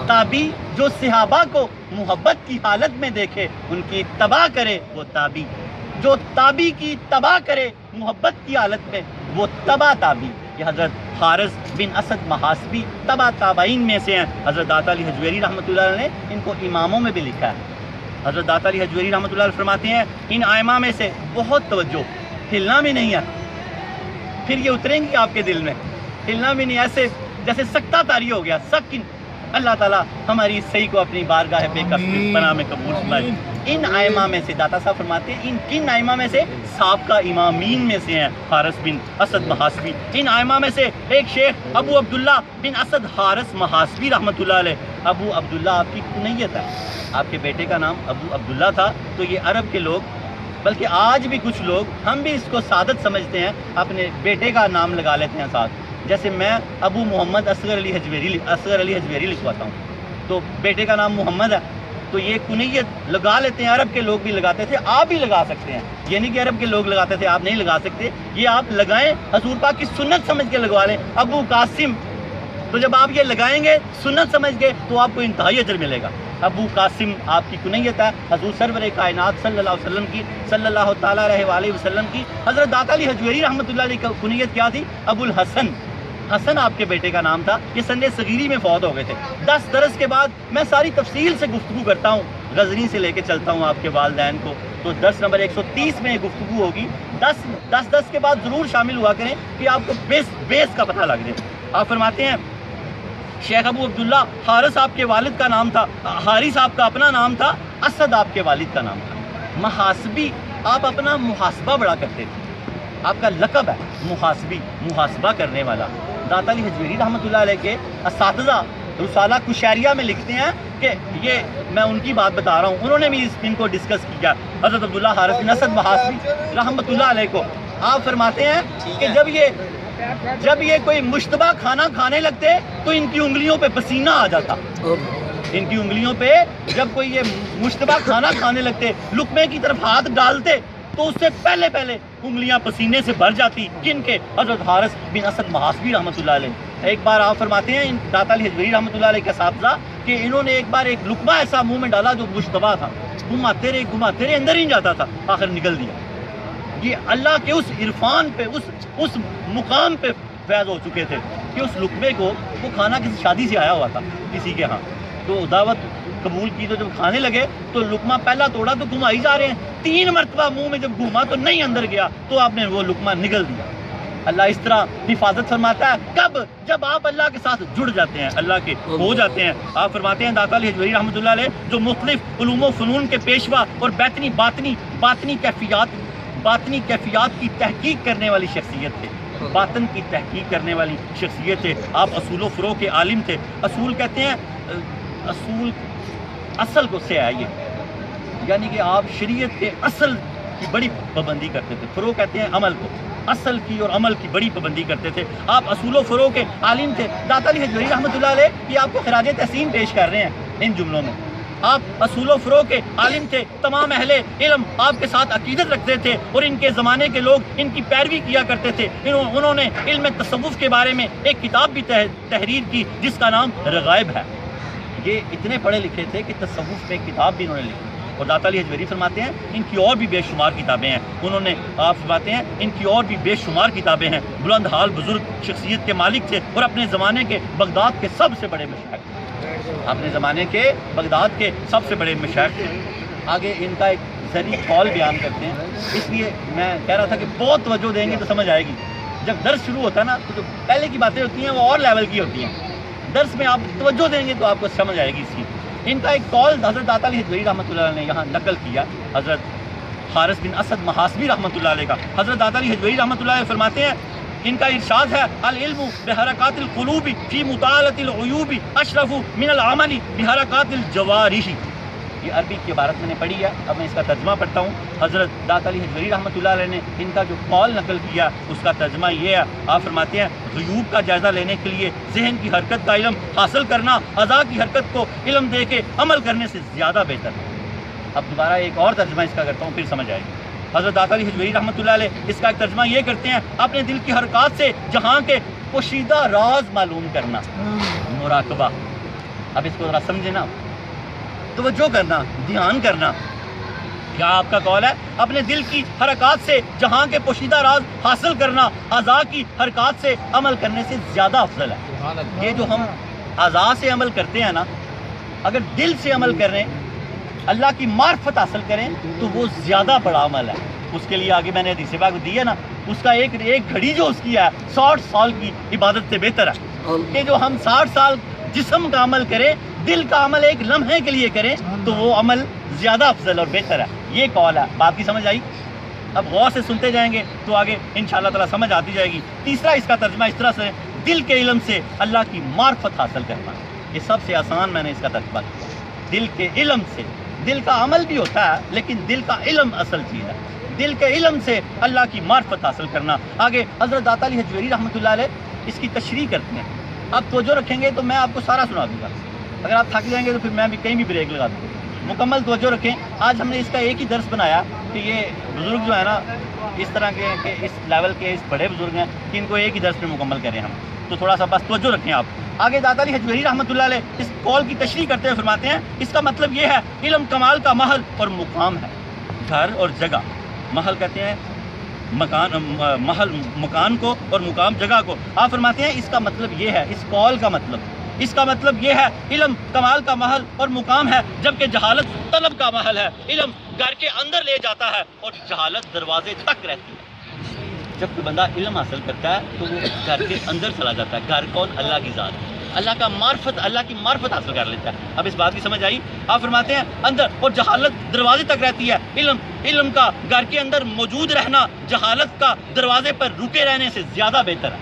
تابی جو صحابہ کو محبت کی حالت میں دیکھے ان کی اتباع کرے وہ تابی. جو تابی کی اتباع کرے محبت کی حالت میں وہ تبع تابی. یہ حضرت حارث بن اسد محاسبی تبع تابعین میں سے ہیں. حضرت داتا علی حجویری رحمۃ اللہ علیہ نے ان کو اماموں میں بھی لکھا ہے. حضرت داتا علی حجویری رحمۃ اللہ علیہ فرماتے ہیں ان ائمہ میں سے بہت توجہ، ہلنا بھی نہیں ہے. پھر یہ اتریں گی آپ کے دل میں، ہلنا بھی نہیں، ایسے جیسے سکتہ تاری ہو گیا. سکن اللہ تعالیٰ ہماری اس صحیح کو اپنی بارگاہ بے کف پناہ میں قبول فرمائے. ان ائمہ میں سے داتا صاحب فرماتے ہیں ان کن ائمہ میں سے سابقہ امامین میں سے ہیں حارث بن اسد محاسبی. ان ائمہ میں سے ایک شیخ ابو عبداللہ بن اسد حارث محاسبی رحمۃ اللہ علیہ. ابو عبداللہ آپ کی کنیت ہے، آپ کے بیٹے کا نام ابو عبداللہ تھا. تو یہ عرب کے لوگ بلکہ آج بھی کچھ لوگ ہم بھی اس کو سعادت سمجھتے ہیں، اپنے بیٹے کا نام لگا لیتے ہیں ساتھ. جیسے میں ابو محمد اصغر علی حجویری لکھواتا ہوں تو بیٹے کا نام محمد ہے، تو یہ کنیت لگا لیتے ہیں. عرب کے لوگ بھی لگاتے تھے، آپ بھی لگا سکتے ہیں. یہ نہیں کہ عرب کے لوگ لگاتے تھے آپ نہیں لگا سکتے، یہ آپ لگائیں، حضور پاک کی سنت سمجھ کے لگوا لیں. ابو قاسم، تو جب آپ یہ لگائیں گے سنت سمجھ کے تو آپ کو انتہائی اجر ملے گا. ابو قاسم آپ کی کنیت ہے. حضور سرور کائنات صلی اللہ علیہ وسلم کی، صلی اللہ تعالیٰ علیہ وآلہ وسلم کی، حضرت داتا علی حجویری رحمۃ اللہ علیہ کی کنیت کیا تھی؟ ابو الحسن. حسن آپ کے بیٹے کا نام تھا. یہ سن صغیری میں فوت ہو گئے تھے. 10 درس کے بعد میں ساری تفصیل سے گفتگو کرتا ہوں، غزنی سے لے کے چلتا ہوں آپ کے والدین کو، تو درس نمبر 130 میں یہ گفتگو ہوگی. 10 کے بعد ضرور شامل ہوا کریں کہ آپ کو بیس کا پتہ لگ جائے. آپ فرماتے ہیں شیخ ابو عبداللہ حارث آپ کے والد کا نام تھا، حارث آپ کا اپنا نام تھا، اسد آپ کے والد کا نام تھا. محاسبی، آپ اپنا محاسبہ بڑا کرتے تھے، آپ کا لقب ہے محاسبی، محاسبہ کرنے والا. داتا علی حجویری رحمۃ اللہ علیہ کے اساتذہ رسالہ کشیریہ میں لکھتے ہیں کہ یہ میں ان کی بات بتا رہا ہوں، انہوں نے بھی ان کو ڈسکس کیا. حضرت عبداللہ حارث بن اسد محاسبی رحمۃ اللہ علیہ کو آپ فرماتے ہیں کہ جب یہ کوئی مشتبہ کھانا کھانے لگتے تو ان کی انگلیوں پہ پسینہ آ جاتا. ان کی انگلیوں پہ جب کوئی یہ مشتبہ کھانا کھانے لگتے، لقمے کی طرف ہاتھ ڈالتے تو اس سے پہلے انگلیاں پسینے سے بھر جاتی. کن کے؟ حضرت حارث بن اسد محاسبی رحمۃ اللہ علیہ. ایک بار آپ فرماتے ہیں داتا علی حجویری رحمۃ اللہ علیہ کے اساتذہ کہ انہوں نے ایک بار ایک لقمہ ایسا منہ میں ڈالا جو مشتبہ تھا، گھماتے رہے اندر ہی جاتا تھا، آخر نکل دیا. یہ اللہ کے اس عرفان پہ، اس مقام پہ فیض ہو چکے تھے کہ اس لقمے کو، وہ کھانا کسی شادی سے آیا ہوا تھا کسی کے ہاں، تو دعوت قبول کی تو جب کھانے لگے تو لقمہ پہلا توڑا تو گھمائی جا رہے ہیں، 3 مرتبہ منہ میں جب گھوما تو نہیں اندر گیا تو آپ نے وہ لقمہ نگل دیا. اللہ اس طرح حفاظت فرماتا ہے. کب؟ جب آپ اللہ کے ساتھ جڑ جاتے ہیں، اللہ کے ہو جاتے ہیں. آپ فرماتے ہیں داتا علی حجویری رحمۃ اللہ علیہ جو مختلف علوم و فنون کے پیشوا اور باطنی کیفیات کی تحقیق کرنے والی شخصیت تھے، باطن کی تحقیق کرنے والی شخصیت تھے. آپ اصول و فروع کے عالم تھے. اصول کہتے ہیں، اصل کو سے ہے یہ، یعنی کہ آپ شریعت کے اصل کی بڑی پابندی کرتے تھے. فروع کہتے ہیں عمل کو، اصل کی اور عمل کی بڑی پابندی کرتے تھے. آپ اصول و فروع کے عالم تھے. داتا علی حجویری رحمۃ اللہ علیہ یہ آپ کو خراج تحسین پیش کر رہے ہیں ان جملوں میں. آپ اصول و فروع کے عالم تھے. تمام اہل علم آپ کے ساتھ عقیدت رکھتے تھے اور ان کے زمانے کے لوگ ان کی پیروی کیا کرتے تھے. انہوں نے علم تصوف کے بارے میں ایک کتاب بھی تحریر کی جس کا نام رغائب ہے. یہ اتنے پڑھے لکھے تھے کہ تصوف میں کتاب بھی انہوں نے لکھی. اور داتا علی حجویری فرماتے ہیں ان کی اور بھی بے شمار کتابیں ہیں. آپ فرماتے ہیں ان کی اور بھی بے شمار کتابیں ہیں. بلند حال بزرگ شخصیت کے مالک تھے اور اپنے زمانے کے بغداد کے سب سے بڑے مشائخ تھے. اپنے زمانے کے بغداد کے سب سے بڑے مشائخ تھے. آگے ان کا ایک ذریع قول بیان کرتے ہیں. اس لیے میں کہہ رہا تھا کہ بہت توجہ دیں گے تو سمجھ آئے گی. جب درس شروع ہوتا ہے نا تو جو پہلے کی باتیں ہوتی ہیں وہ اور لیول کی ہوتی ہیں. درس میں آپ توجہ دیں گے تو آپ کو سمجھ آئے گی اس کی. ان کا ایک قول حضرت داتا علی حجویری رحمۃ اللہ علیہ نے یہاں نقل کیا، حضرت حارث بن اسد محاسبی رحمۃ اللہ علیہ کا. حضرت داتا علی حجویری رحمۃ اللہ علیہ فرماتے ہیں ان کا ارشاد ہے العلم بحرکات القلوب فی مطالعۃ العیوب اشرف من العمل بحرکات الجوارح. یہ عربی کی عبارت میں نے پڑھی ہے، اب میں اس کا ترجمہ پڑھتا ہوں. حضرت داتا علی حجویری رحمۃ اللہ علیہ نے ان کا جو قول نقل کیا اس کا ترجمہ یہ ہے. آپ فرماتے ہیں غیوب کا جائزہ لینے کے لیے ذہن کی حرکت کا علم حاصل کرنا اعضاء کی حرکت کو علم دے کے عمل کرنے سے زیادہ بہتر ہے. اب دوبارہ ایک اور ترجمہ اس کا کرتا ہوں، پھر سمجھ آئے گی. حضرت داتا علی حجویری رحمۃ اللہ علیہ اس کا ایک ترجمہ یہ کرتے ہیں اپنے دل کی حرکات سے جہاں کے پوشیدہ راز معلوم کرنا، مراقبہ. اب اس کو ذرا سمجھے نا، توجہ کرنا، دھیان کرنا. کیا آپ کا قول ہے اپنے دل کی حرکات سے جہاں کے پوشیدہ راز حاصل کرنا اعضاء کی حرکات سے عمل کرنے سے زیادہ افضل ہے. یہ جو ہم اعضاء سے عمل کرتے ہیں نا، اگر دل سے عمل کریں، اللہ کی معرفت حاصل کریں تو وہ زیادہ بڑا عمل ہے. اس کے لیے آگے میں نے حدیث پاک دی ہے نا، اس کا ایک گھڑی جو اس کی ہے 60 سال کی عبادت سے بہتر ہے کہ جو ہم 60 سال جسم کا عمل کریں، دل کا عمل ایک لمحے کے لیے کریں تو وہ عمل زیادہ افضل اور بہتر ہے. یہ قول ہے. بات کی سمجھ آئی؟ اب غور سے سنتے جائیں گے تو آگے انشاءاللہ تعالیٰ سمجھ آتی جائے گی. تیسرا اس کا ترجمہ اس طرح سے دل کے علم سے اللہ کی معرفت حاصل کرنا. یہ سب سے آسان میں نے اس کا ترجمہ کیا. دل کے علم سے دل کا عمل بھی ہوتا ہے لیکن دل کا علم اصل چیز ہے. دل کے علم سے اللہ کی معرفت حاصل کرنا. آگے حضرت داتا علی حجویری رحمۃ اللہ علیہ اس کی تشریح کرتے ہیں. آپ توجہ رکھیں گے تو میں آپ کو سارا سنا دوں گا. اگر آپ تھک جائیں گے تو پھر میں بھی کہیں بھی بریک لگا دوں. مکمل توجہ رکھیں. آج ہم نے اس کا ایک ہی درس بنایا کہ یہ بزرگ جو ہے نا اس طرح کے کہ اس لیول کے اس بڑے بزرگ ہیں کہ ان کو ایک ہی درس میں مکمل کریں ہم. تو تھوڑا سا بس توجہ رکھیں آپ. آگے داتا علی حجویری رحمۃ اللہ علیہ اس قول کی تشریح کرتے ہوئے فرماتے ہیں اس کا مطلب یہ ہے علم کمال کا محل اور مقام ہے. گھر اور جگہ، محل کہتے ہیں مکان، محل مکان کو اور مقام جگہ کو. آپ فرماتے ہیں اس کا مطلب یہ ہے، اس قول کا مطلب، اس کا مطلب یہ ہے علم کمال کا محل اور مقام ہے جبکہ جہالت طلب کا محل ہے. علم گھر کے اندر لے جاتا ہے اور جہالت دروازے تک رہتی ہے. جب کوئی بندہ علم حاصل کرتا ہے تو وہ گھر کے اندر چلا جاتا ہے. گھر کون؟ اللہ کی ذات، اللہ کا معرفت، اللہ کی معرفت حاصل کر لیتا ہے. اب اس بات کی سمجھ آئی؟ آپ فرماتے ہیں اندر اور جہالت دروازے تک رہتی ہے. علم کا گھر کے اندر موجود رہنا جہالت کا دروازے پر رکے رہنے سے زیادہ بہتر ہے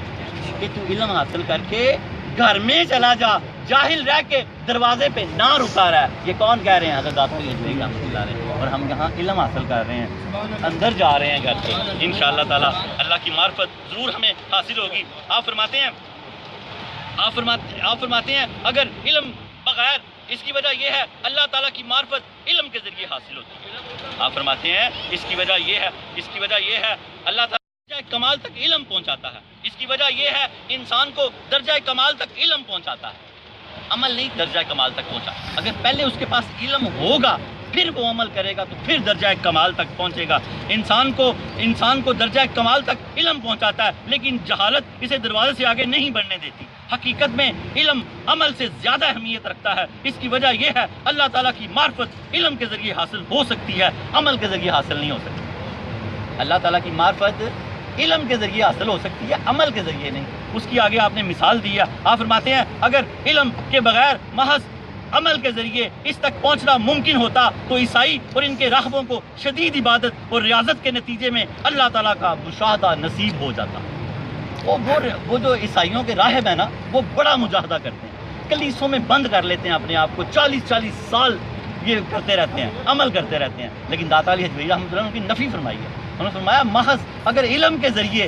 کہ تو علم حاصل کر کے گھر میں چلا جا، جاہل رہ کے دروازے پہ نہ رکا رہا. یہ کون کہہ رہے ہیں؟ حضرت داتا علی حجویری رحمۃ اللہ علیہ. اور ہم یہاں علم حاصل کر رہے ہیں، اندر جا رہے ہیں گھر کے. انشاءاللہ تعالیٰ اللہ کی معرفت ضرور ہمیں حاصل ہوگی. آپ فرماتے ہیں اگر علم بغیر، اس کی وجہ یہ ہے اللہ تعالیٰ کی معرفت علم کے ذریعے حاصل ہوتی ہے. آپ فرماتے ہیں اس کی وجہ یہ ہے اللہ تعالیٰ درجہ کمال تک علم پہنچاتا ہے. اس کی وجہ یہ ہے انسان کو درجہ کمال تک علم پہنچاتا ہے. عمل نہیں درجہ کمال تک پہنچا. اگر پہلے اس کے پاس علم ہوگا پھر وہ عمل کرے گا تو پھر درجہ کمال تک پہنچے گا. انسان کو درجہ کمال تک علم پہنچاتا ہے لیکن جہالت اسے دروازے سے آگے نہیں بڑھنے دیتی. حقیقت میں علم عمل سے زیادہ اہمیت رکھتا ہے. اس کی وجہ یہ ہے اللہ تعالیٰ کی معرفت علم کے ذریعے حاصل ہو سکتی ہے، عمل کے ذریعے حاصل نہیں ہو سکتی. اللہ تعالیٰ کی معرفت علم کے ذریعے حاصل ہو سکتی ہے، عمل کے ذریعے نہیں. اس کی آگے آپ نے مثال دی ہے. آپ فرماتے ہیں اگر علم کے بغیر محض عمل کے ذریعے اس تک پہنچنا ممکن ہوتا تو عیسائی اور ان کے راہبوں کو شدید عبادت اور ریاضت کے نتیجے میں اللہ تعالیٰ کا مشاہدہ نصیب ہو جاتا. وہ جو عیسائیوں کے راہب ہیں نا وہ بڑا مجاہدہ کرتے ہیں، کلیسوں میں بند کر لیتے ہیں اپنے آپ کو، 40 سال یہ کرتے رہتے ہیں، عمل کرتے رہتے ہیں. لیکن داتا علی حجویری رحمۃ اللہ نے ان کی نفی فرمائی ہے. انہوں نے فرمایا محض اگر علم کے ذریعے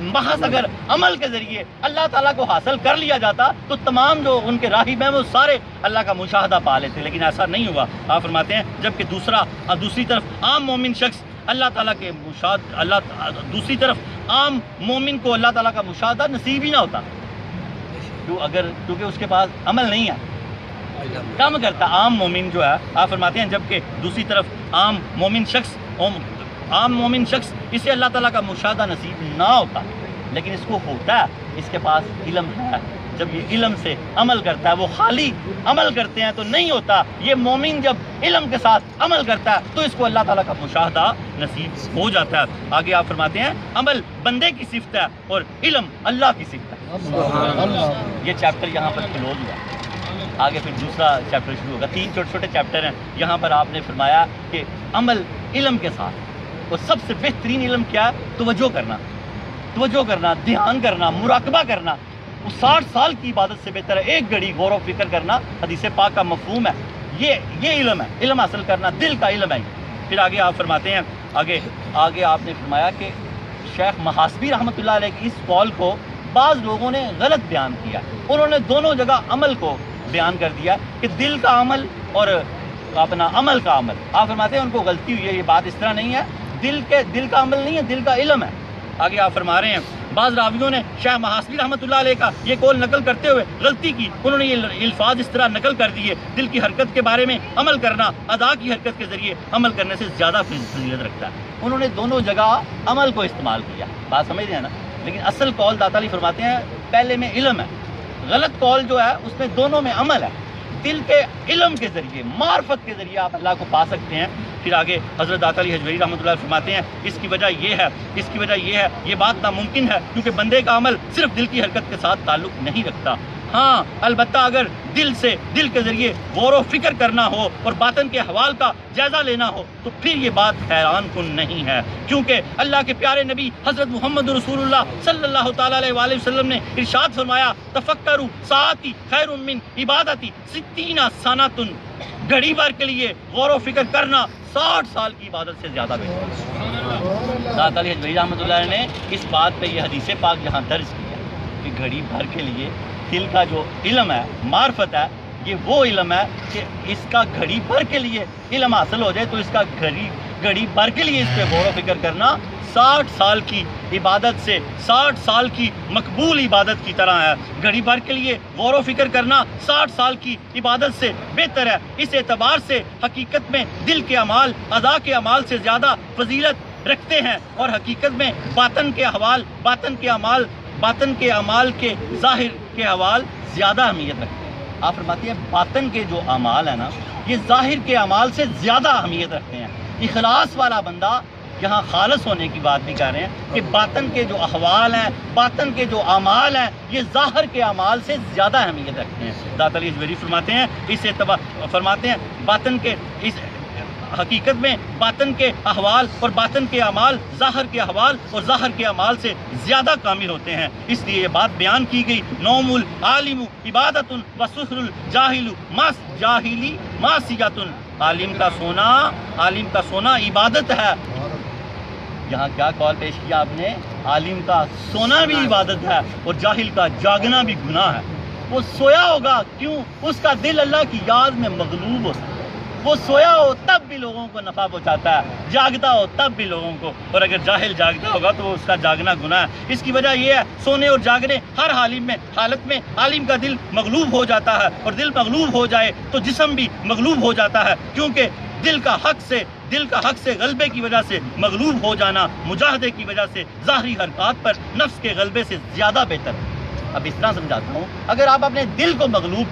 محض اگر عمل کے ذریعے اللہ تعالیٰ کو حاصل کر لیا جاتا تو تمام جو ان کے راہب ہیں وہ سارے اللہ کا مشاہدہ پا لیتے. لیکن ایسا نہیں ہوا. آپ فرماتے ہیں جبکہ دوسری طرف عام مومن شخص اللہ تعالیٰ کے دوسری طرف عام مومن کو اللہ تعالیٰ کا مشاہدہ نصیب ہی نہ ہوتا کیونکہ اس کے پاس عمل نہیں ہے، کم کرتا عام مومن جو ہے. آپ فرماتے ہیں جبکہ دوسری طرف عام مومن شخص اسے اللہ تعالیٰ کا مشاہدہ نصیب نہ ہوتا لیکن اس کو ہوتا ہے، اس کے پاس علم ہے. جب یہ علم سے عمل کرتا ہے، وہ خالی عمل کرتے ہیں تو نہیں ہوتا. یہ مومن جب علم کے ساتھ عمل کرتا ہے تو اس کو اللہ تعالیٰ کا مشاہدہ نصیب ہو جاتا ہے. آگے آپ فرماتے ہیں عمل بندے کی صفت ہے اور علم اللہ کی صفت ہے. یہ چیپٹر یہاں پر کلوز ہوا. آگے پھر دوسرا چیپٹر شروع ہوگا. 3 چھوٹے چیپٹر ہیں. یہاں پر آپ نے فرمایا کہ عمل علم کے ساتھ، اور سب سے بہترین علم کیا ہے؟ توجہ کرنا، دھیان کرنا، مراقبہ کرنا. وہ 60 سال کی عبادت سے بہتر ہے 1 گھڑی غور و فکر کرنا. حدیث پاک کا مفہوم ہے یہ علم ہے. علم حاصل کرنا دل کا علم ہے. پھر آگے آپ فرماتے ہیں آگے آپ نے فرمایا کہ شیخ محاسبی رحمۃ اللہ علیہ کی اس قول کو بعض لوگوں نے غلط بیان کیا. انہوں نے دونوں جگہ عمل کو بیان کر دیا کہ دل کا عمل اور اپنا عمل کا عمل. آپ فرماتے ہیں ان کو غلطی ہوئی ہے. یہ بات اس طرح نہیں ہے. دل کا عمل نہیں ہے، دل کا علم ہے. آگے آپ فرما رہے ہیں بعض راویوں نے شیخ محاسبی رحمۃ اللہ علیہ کا یہ قول نقل کرتے ہوئے غلطی کی. انہوں نے یہ الفاظ اس طرح نقل کر دیے: دل کی حرکت کے بارے میں عمل کرنا ادا کی حرکت کے ذریعے عمل کرنے سے زیادہ فضیلت رکھتا ہے. انہوں نے دونوں جگہ عمل کو استعمال کیا. بات سمجھ رہے ہیں نا؟ لیکن اصل قول داتا علی فرماتے ہیں پہلے میں علم ہے، غلط قول جو ہے اس میں دونوں میں عمل ہے. دل کے علم کے ذریعے، معرفت کے ذریعے آپ اللہ کو پا سکتے ہیں. پھر آگے حضرت داتا علی حجویری رحمۃ اللہ فرماتے ہیں اس کی وجہ یہ ہے یہ بات ناممکن ہے کیونکہ بندے کا عمل صرف دل کی حرکت کے ساتھ تعلق نہیں رکھتا. ہاں البتہ اگر دل کے ذریعے غور و فکر کرنا ہو اور باطن کے احوال کا جائزہ لینا ہو تو پھر یہ بات حیران کن نہیں ہے، کیونکہ اللہ کے پیارے نبی حضرت محمد رسول اللہ صلی اللہ تعالیٰ علیہ وآلہ وسلم نے ارشاد فرمایا تفکروا ساعتی خیر من عبادتی 60 سنۃ، گھڑی بھر کے لیے غور و فکر کرنا 60 سال کی عبادت سے زیادہ بہتر ہے۔ ذات علی حجویری رحمۃ اللہ علیہ نے اس بات پہ یہ حدیث پاک یہاں درج کیا کہ گھڑی بھر کے لیے دل کا جو علم ہے، معرفت ہے، یہ وہ علم ہے کہ اس کا گھڑی بھر کے لیے علم حاصل ہو جائے تو اس کا گھڑی بھر کے لیے اس پہ غور و فکر کرنا 60 سال کی عبادت سے 60 سال کی مقبول عبادت کی طرح ہے۔ گھڑی بھر کے لیے غور و فکر کرنا 60 سال کی عبادت سے بہتر ہے۔ اس اعتبار سے حقیقت میں دل کے اعمال اعضاء کے اعمال سے زیادہ فضیلت رکھتے ہیں، اور حقیقت میں باطن کے اعمال کے ظاہر کے احوال زیادہ اہمیت رکھتے ہیں۔ آپ فرماتے ہیں باطن کے جو اعمال ہیں نا، یہ ظاہر کے اعمال سے زیادہ اہمیت رکھتے ہیں۔ اخلاص والا بندہ، یہاں خالص ہونے کی بات بھی کر رہے ہیں کہ باطن کے جو احوال ہیں، باطن کے جو اعمال ہیں، یہ ظاہر کے اعمال سے زیادہ اہمیت رکھتے ہیں۔ ذات علی حجویری فرماتے ہیں باطن کے اس حقیقت میں باطن کے احوال اور باطن کے اعمال ظاہر کے احوال اور ظاہر کے اعمال سے زیادہ کامل ہوتے ہیں۔ اس لیے یہ بات بیان کی گئی، نوم العالم عبادت و سحر الجاہل معصیۃ، عالم کا سونا عبادت ہے۔ یہاں کیا قول پیش کیا آپ نے؟ عالم کا سونا بھی عبادت ہے اور جاہل کا جاگنا بھی گناہ ہے۔ وہ سویا ہوگا، کیوں؟ اس کا دل اللہ کی یاد میں مغلوب ہوتا ہے۔ وہ سویا ہو تب بھی لوگوں کو نفع پہنچاتا ہے، جاگتا ہو تب بھی لوگوں کو، اور اگر جاہل جاگتا ہوگا تو اس کا جاگنا گناہ ہے۔ اس کی وجہ یہ ہے سونے اور جاگنے ہر حالت میں عالم کا دل مغلوب ہو جاتا ہے، اور دل مغلوب ہو جائے تو جسم بھی مغلوب ہو جاتا ہے، کیونکہ دل کا حق سے غلبے کی وجہ سے مغلوب ہو جانا مجاہدے کی وجہ سے ظاہری حرکات پر نفس کے غلبے سے زیادہ بہتر ہے۔ اب اس طرح سمجھاتا ہوں، اگر آپ اپنے دل کو مغلوب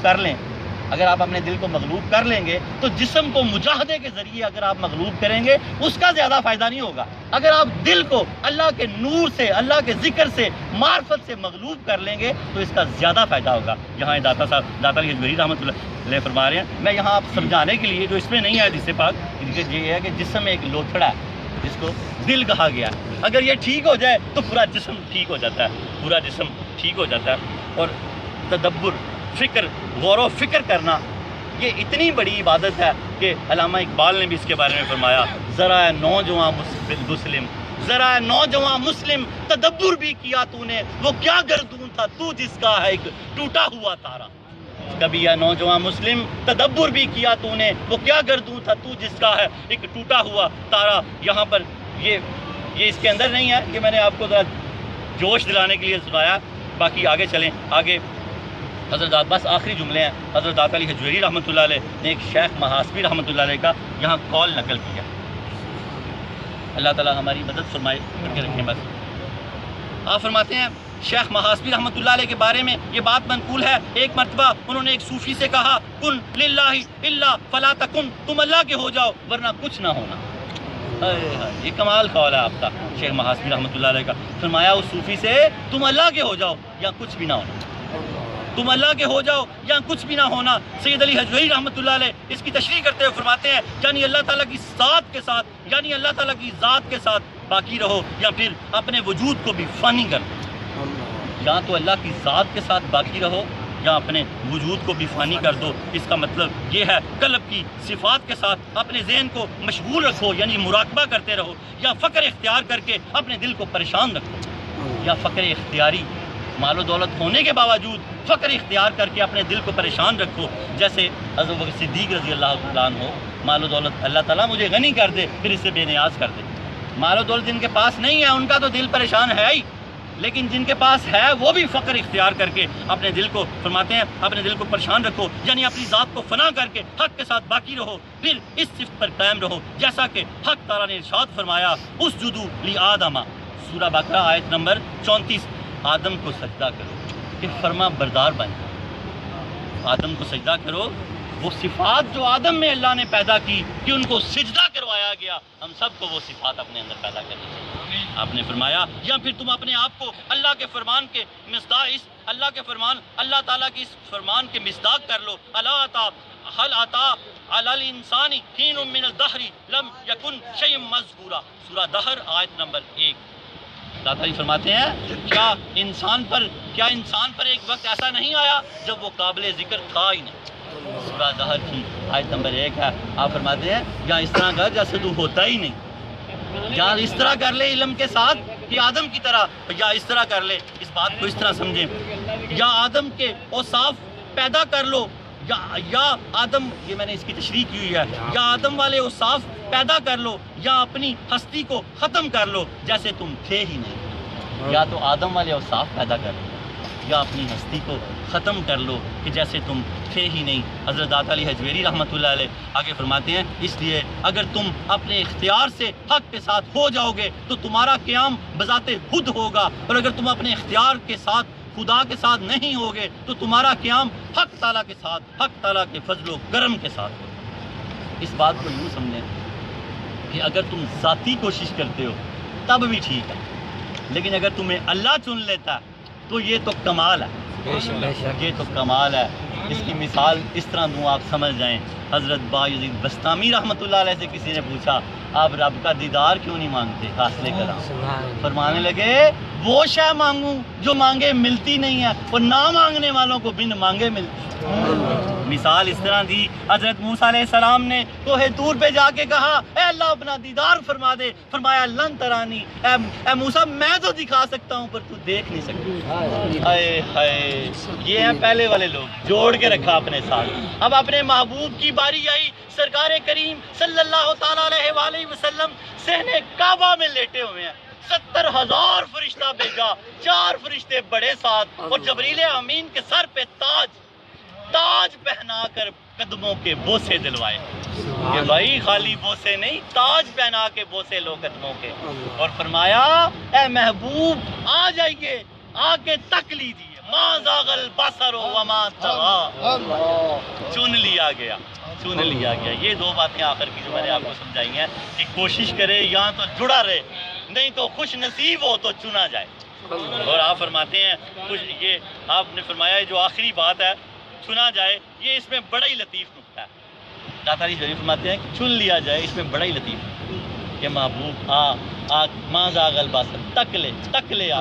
کر لیں گے تو جسم کو مجاہدے کے ذریعے اگر آپ مغلوب کریں گے اس کا زیادہ فائدہ نہیں ہوگا۔ اگر آپ دل کو اللہ کے نور سے، اللہ کے ذکر سے، معرفت سے مغلوب کر لیں گے تو اس کا زیادہ فائدہ ہوگا۔ یہاں داتا علی حجویری رحمۃ اللہ علیہ فرما رہے ہیں، میں یہاں آپ سمجھانے کے لیے جو اس میں نہیں ہے حدیث پاک، یہ ہے کہ جسم میں ایک لوتھڑا ہے جس کو دل کہا گیا ہے، اگر یہ ٹھیک ہو جائے تو پورا جسم ٹھیک ہو جاتا ہے، اور تدبر، فکر، غور و فکر کرنا یہ اتنی بڑی عبادت ہے کہ علامہ اقبال نے بھی اس کے بارے میں فرمایا، ذرا نوجوان مسلم تدبر بھی کیا تو نے، وہ کیا گردون تھا تو جس کا ہے ایک ٹوٹا ہوا تارا۔ کبھی یا نوجوان مسلم تدبر بھی کیا تو نے، وہ کیا گردون تھا تو جس کا ہے ایک ٹوٹا ہوا تارا۔ یہاں پر یہ اس کے اندر نہیں ہے، کہ میں نے آپ کو ذرا جوش دلانے کے لیے سنایا، باقی آگے چلیں۔ آگے حضرت بس آخری جملے ہیں، حضرت داتا علی حجویری رحمۃ اللہ علیہ نے ایک شیخ محاسبی رحمۃ اللہ علیہ کا یہاں قول نقل کیا۔ اللہ تعالیٰ ہماری مدد فرمائے، کر کے رکھیں بس۔ آپ فرماتے ہیں شیخ محاسبی رحمۃ اللہ علیہ کے بارے میں یہ بات منقول ہے، ایک مرتبہ انہوں نے ایک صوفی سے کہا، کن للہ الا فلا تکن، تم اللہ کے ہو جاؤ ورنہ کچھ نہ ہونا۔ یہ کمال قول ہے آپ کا شیخ محاسبی رحمۃ اللہ علیہ کا۔ فرمایا اس صوفی سے، تم اللہ کے ہو جاؤ یا کچھ بھی نہ ہونا، تم اللہ کے ہو جاؤ یا کچھ بھی نہ ہونا۔ سید علی حجویری رحمۃ اللہ علیہ اس کی تشریح کرتے ہوئے فرماتے ہیں، یعنی اللہ تعالیٰ کی ذات کے ساتھ، یعنی اللہ تعالیٰ کی ذات کے ساتھ باقی رہو، یا پھر اپنے وجود کو بھی فانی کر دو۔ یا تو اللہ کی ذات کے ساتھ باقی رہو یا اپنے وجود کو بھی فانی کر دو۔ اس کا مطلب یہ ہے قلب کی صفات کے ساتھ اپنے ذہن کو مشغول رکھو، یعنی مراقبہ کرتے رہو، یا فقر اختیار کر کے اپنے دل کو پریشان رکھو، یا فقر اختیاری، مال و دولت ہونے کے باوجود فقر اختیار کر کے اپنے دل کو پریشان رکھو، جیسے حضرت بکر صدیق رضی اللہ تعالیٰ عنہ، مال و دولت اللہ تعالیٰ مجھے غنی کر دے پھر اس سے بے نیاز کر دے۔ مال و دولت جن کے پاس نہیں ہے ان کا تو دل پریشان ہے ہی، لیکن جن کے پاس ہے وہ بھی فقر اختیار کر کے اپنے دل کو، فرماتے ہیں اپنے دل کو پریشان رکھو، یعنی اپنی ذات کو فنا کر کے حق کے ساتھ باقی رہو، پھر اس صفت پر قائم رہو، جیسا کہ حق تعالیٰ نے ارشاد فرمایا، اسجدوا لآدم، سورہ بقرہ آیت نمبر 34، آدم کو سجدہ کرو کہ فرما بردار بن جائے۔ آدم کو سجدہ کرو، وہ صفات جو آدم میں اللہ نے پیدا کی کہ ان کو سجدہ کروایا گیا، ہم سب کو وہ صفات اپنے اندر پیدا کرنی چاہیے۔ آپ نے فرمایا، یا پھر تم اپنے آپ کو اللہ کے فرمان کے مصداق، اس اللہ کے فرمان، اللہ تعالیٰ کی اس فرمان کے مصداق کر لو. الا عطا حل عطا علی الانسان حین من الدہر لم یکن شیء مذکورا. سورہ دہر آیت نمبر 1. اللہ تعالیٰ فرماتے ہیں کیا انسان پر ایک وقت ایسا نہیں آیا جب وہ قابل ذکر تھا ہی نہیں. سورہ دہر کی آیت نمبر 1 ہے. آپ فرماتے ہیں یا اس طرح کر جیسے تو ہوتا ہی نہیں، یا اس طرح کر لے علم کے ساتھ کہ آدم کی طرح، یا اس طرح کر لے. اس بات کو اس طرح سمجھیں، یا آدم کے اوصاف پیدا کر لو، یا آدم، یہ میں نے اس کی تشریح کی ہوئی ہے، یا آدم والے اوصاف پیدا کر لو یا اپنی ہستی کو ختم کر لو جیسے تم تھے ہی نہیں. یا تو آدم والے اوصاف پیدا کر لو یا اپنی ہستی کو ختم کر لو کہ جیسے تم تھے ہی نہیں. حضرت داتا علی حجویری رحمۃ اللہ علیہ آگے فرماتے ہیں اس لیے اگر تم اپنے اختیار سے حق کے ساتھ ہو جاؤ گے تو تمہارا قیام بذات خود ہوگا، اور اگر تم اپنے اختیار کے ساتھ خدا کے ساتھ نہیں ہوگے تو تمہارا قیام حق تعالیٰ کے ساتھ، حق تعالیٰ کے فضل و کرم کے ساتھ ہوگا. اس بات کو یوں سمجھیں کہ اگر تم ذاتی کوشش کرتے ہو تب بھی ٹھیک ہے، لیکن اگر تمہیں اللہ چن لیتا ہے تو یہ تو کمال ہے، یہ تو کمال ہے. اس کی مثال اس طرح دوں آپ سمجھ جائیں. حضرت بایزید بستامی رحمۃ اللہ علیہ سے کسی نے پوچھا آپ رب کا دیدار کیوں نہیں مانگتے حاصل کرا؟ فرمانے لگے وہ شے مانگوں جو مانگے ملتی نہیں ہے، اور نہ مانگنے والوں کو بن مانگے ملتی. مثال اس طرح دی، حضرت موسیٰ علیہ السلام نے کوہ طور پہ جا کے کہا اے اللہ اپنا دیدار فرما دے. فرمایا لن ترانی، اے موسیٰ میں تو دکھا سکتا ہوں پر تو دیکھ نہیں سکتا. ہائے ہائے، یہ ہیں پہلے والے لوگ، جوڑ کے رکھا اپنے ساتھ. اب اپنے محبوب کی باری آئی، سرکار کریم صلی اللہ تعالیٰ علیہ وآلہ وسلم صحن کعبہ میں لیٹے ہوئے ہیں. 70,000 فرشتہ بھیجا، 4 فرشتے بڑے ساتھ، اور جبریل امین کے سر پہ تاج پہنا کر قدموں کے بوسے دلوائے. کہ بھائی خالی بوسے نہیں، تاج پہنا کے بوسے لو قدموں کے. اور فرمایا اے محبوب آ جائیے، آ کے تک لیجیے. ما زاغ البصر وما طغى. چن لیا گیا. یہ 2 باتیں آخر کی جو میں نے آپ کو سمجھائی ہیں کہ کوشش کرے یا تو جڑا رہے، نہیں تو خوش نصیب ہو تو چنا جائے. اور آپ فرماتے ہیں یہ آپ نے فرمایا جو آخری بات ہے چنا جائے، یہ اس میں بڑا ہی لطیف نکتہ ہے. داتا علی شریف فرماتے ہیں کہ چن لیا جائے، اس میں بڑا ہی لطیف کہ محبوب آ ما زاغ البصر، تک لے